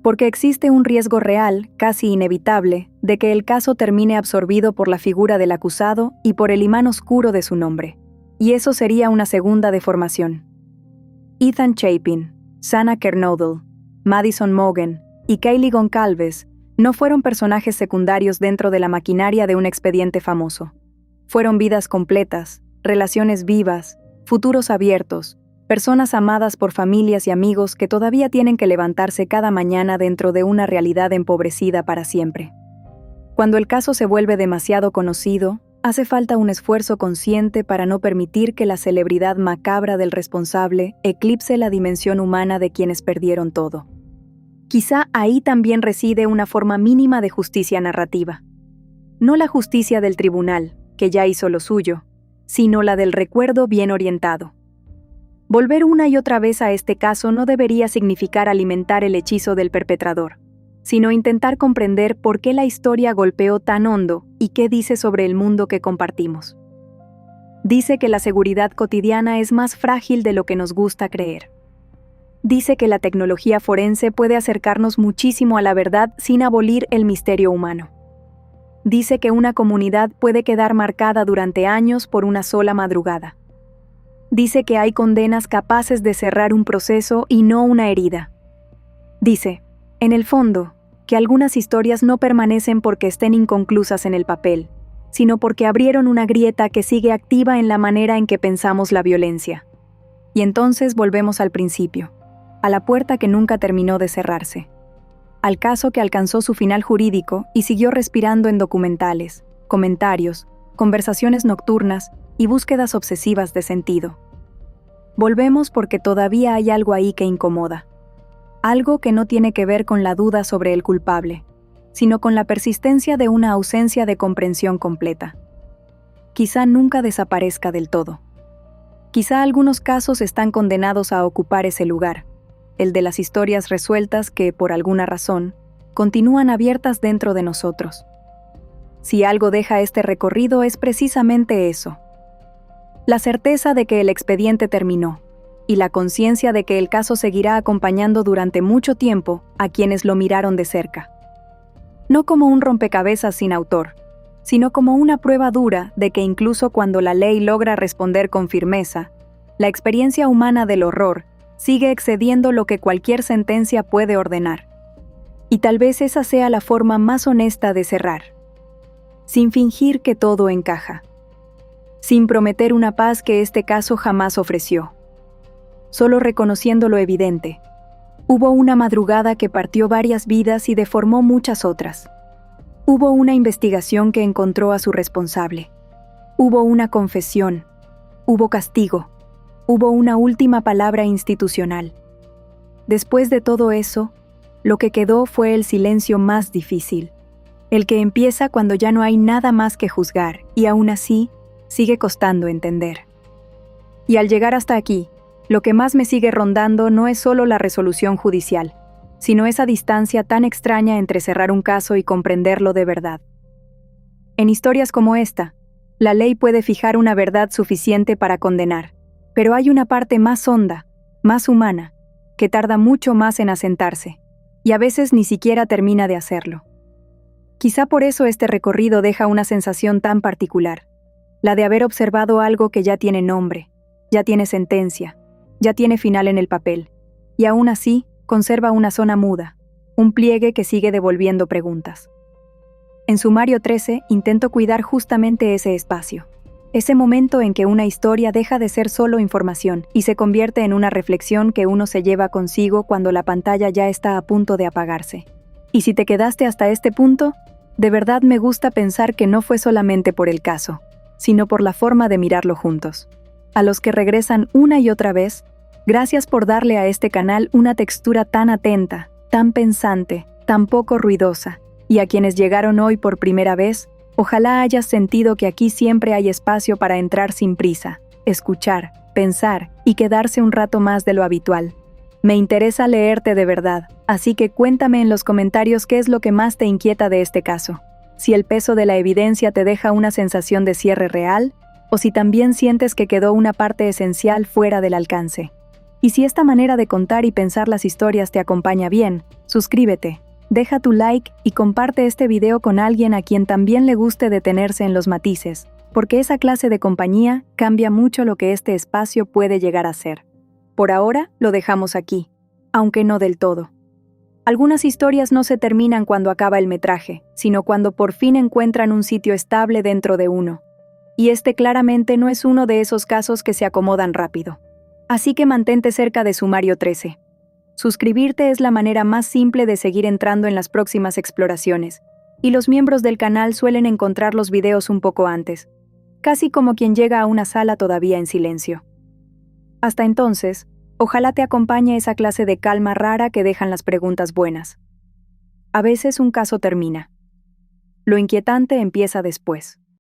porque existe un riesgo real, casi inevitable, de que el caso termine absorbido por la figura del acusado y por el imán oscuro de su nombre. Y eso sería una segunda deformación. Ethan Chapin, Sana Kernodle, Madison Mogen y Kaylee Goncalves no fueron personajes secundarios dentro de la maquinaria de un expediente famoso. Fueron vidas completas, relaciones vivas, futuros abiertos, personas amadas por familias y amigos que todavía tienen que levantarse cada mañana dentro de una realidad empobrecida para siempre. Cuando el caso se vuelve demasiado conocido, hace falta un esfuerzo consciente para no permitir que la celebridad macabra del responsable eclipse la dimensión humana de quienes perdieron todo. Quizá ahí también reside una forma mínima de justicia narrativa. No la justicia del tribunal, que ya hizo lo suyo, sino la del recuerdo bien orientado. Volver una y otra vez a este caso no debería significar alimentar el hechizo del perpetrador, sino intentar comprender por qué la historia golpeó tan hondo y qué dice sobre el mundo que compartimos. Dice que la seguridad cotidiana es más frágil de lo que nos gusta creer. Dice que la tecnología forense puede acercarnos muchísimo a la verdad sin abolir el misterio humano. Dice que una comunidad puede quedar marcada durante años por una sola madrugada. Dice que hay condenas capaces de cerrar un proceso y no una herida. Dice, en el fondo, que algunas historias no permanecen porque estén inconclusas en el papel, sino porque abrieron una grieta que sigue activa en la manera en que pensamos la violencia. Y entonces volvemos al principio, a la puerta que nunca terminó de cerrarse, al caso que alcanzó su final jurídico y siguió respirando en documentales, comentarios, conversaciones nocturnas y búsquedas obsesivas de sentido. Volvemos porque todavía hay algo ahí que incomoda. Algo que no tiene que ver con la duda sobre el culpable, sino con la persistencia de una ausencia de comprensión completa. Quizá nunca desaparezca del todo. Quizá algunos casos están condenados a ocupar ese lugar, el de las historias resueltas que, por alguna razón, continúan abiertas dentro de nosotros. Si algo deja este recorrido es precisamente eso. La certeza de que el expediente terminó, y la conciencia de que el caso seguirá acompañando durante mucho tiempo a quienes lo miraron de cerca. No como un rompecabezas sin autor, sino como una prueba dura de que incluso cuando la ley logra responder con firmeza, la experiencia humana del horror sigue excediendo lo que cualquier sentencia puede ordenar. Y tal vez esa sea la forma más honesta de cerrar, sin fingir que todo encaja, sin prometer una paz que este caso jamás ofreció, solo reconociendo lo evidente. Hubo una madrugada que partió varias vidas y deformó muchas otras. Hubo una investigación que encontró a su responsable. Hubo una confesión. Hubo castigo. Hubo una última palabra institucional. Después de todo eso, lo que quedó fue el silencio más difícil, el que empieza cuando ya no hay nada más que juzgar y aún así sigue costando entender. Y al llegar hasta aquí, lo que más me sigue rondando no es solo la resolución judicial, sino esa distancia tan extraña entre cerrar un caso y comprenderlo de verdad. En historias como esta, la ley puede fijar una verdad suficiente para condenar, pero hay una parte más honda, más humana, que tarda mucho más en asentarse, y a veces ni siquiera termina de hacerlo. Quizá por eso este recorrido deja una sensación tan particular, la de haber observado algo que ya tiene nombre, ya tiene sentencia, ya tiene final en el papel, y aún así conserva una zona muda, un pliegue que sigue devolviendo preguntas. En Sumario 13 intento cuidar justamente ese espacio, ese momento en que una historia deja de ser solo información y se convierte en una reflexión que uno se lleva consigo cuando la pantalla ya está a punto de apagarse. Y si te quedaste hasta este punto, de verdad me gusta pensar que no fue solamente por el caso, sino por la forma de mirarlo juntos. A los que regresan una y otra vez, Gracias por darle a este canal una textura tan atenta, tan pensante, tan poco ruidosa. Y a quienes llegaron hoy por primera vez, ojalá hayas sentido que aquí siempre hay espacio para entrar sin prisa, escuchar, pensar y quedarse un rato más de lo habitual. Me interesa leerte de verdad, así que cuéntame en los comentarios qué es lo que más te inquieta de este caso. Si el peso de la evidencia te deja una sensación de cierre real, o si también sientes que quedó una parte esencial fuera del alcance. Y si esta manera de contar y pensar las historias te acompaña bien, suscríbete, deja tu like y comparte este video con alguien a quien también le guste detenerse en los matices, porque esa clase de compañía cambia mucho lo que este espacio puede llegar a ser. Por ahora, lo dejamos aquí, aunque no del todo. Algunas historias no se terminan cuando acaba el metraje, sino cuando por fin encuentran un sitio estable dentro de uno. Y este claramente no es uno de esos casos que se acomodan rápido. Así que mantente cerca de Sumario 13. Suscribirte es la manera más simple de seguir entrando en las próximas exploraciones, y los miembros del canal suelen encontrar los videos un poco antes, casi como quien llega a una sala todavía en silencio. Hasta entonces, ojalá te acompañe esa clase de calma rara que dejan las preguntas buenas. A veces un caso termina. Lo inquietante empieza después.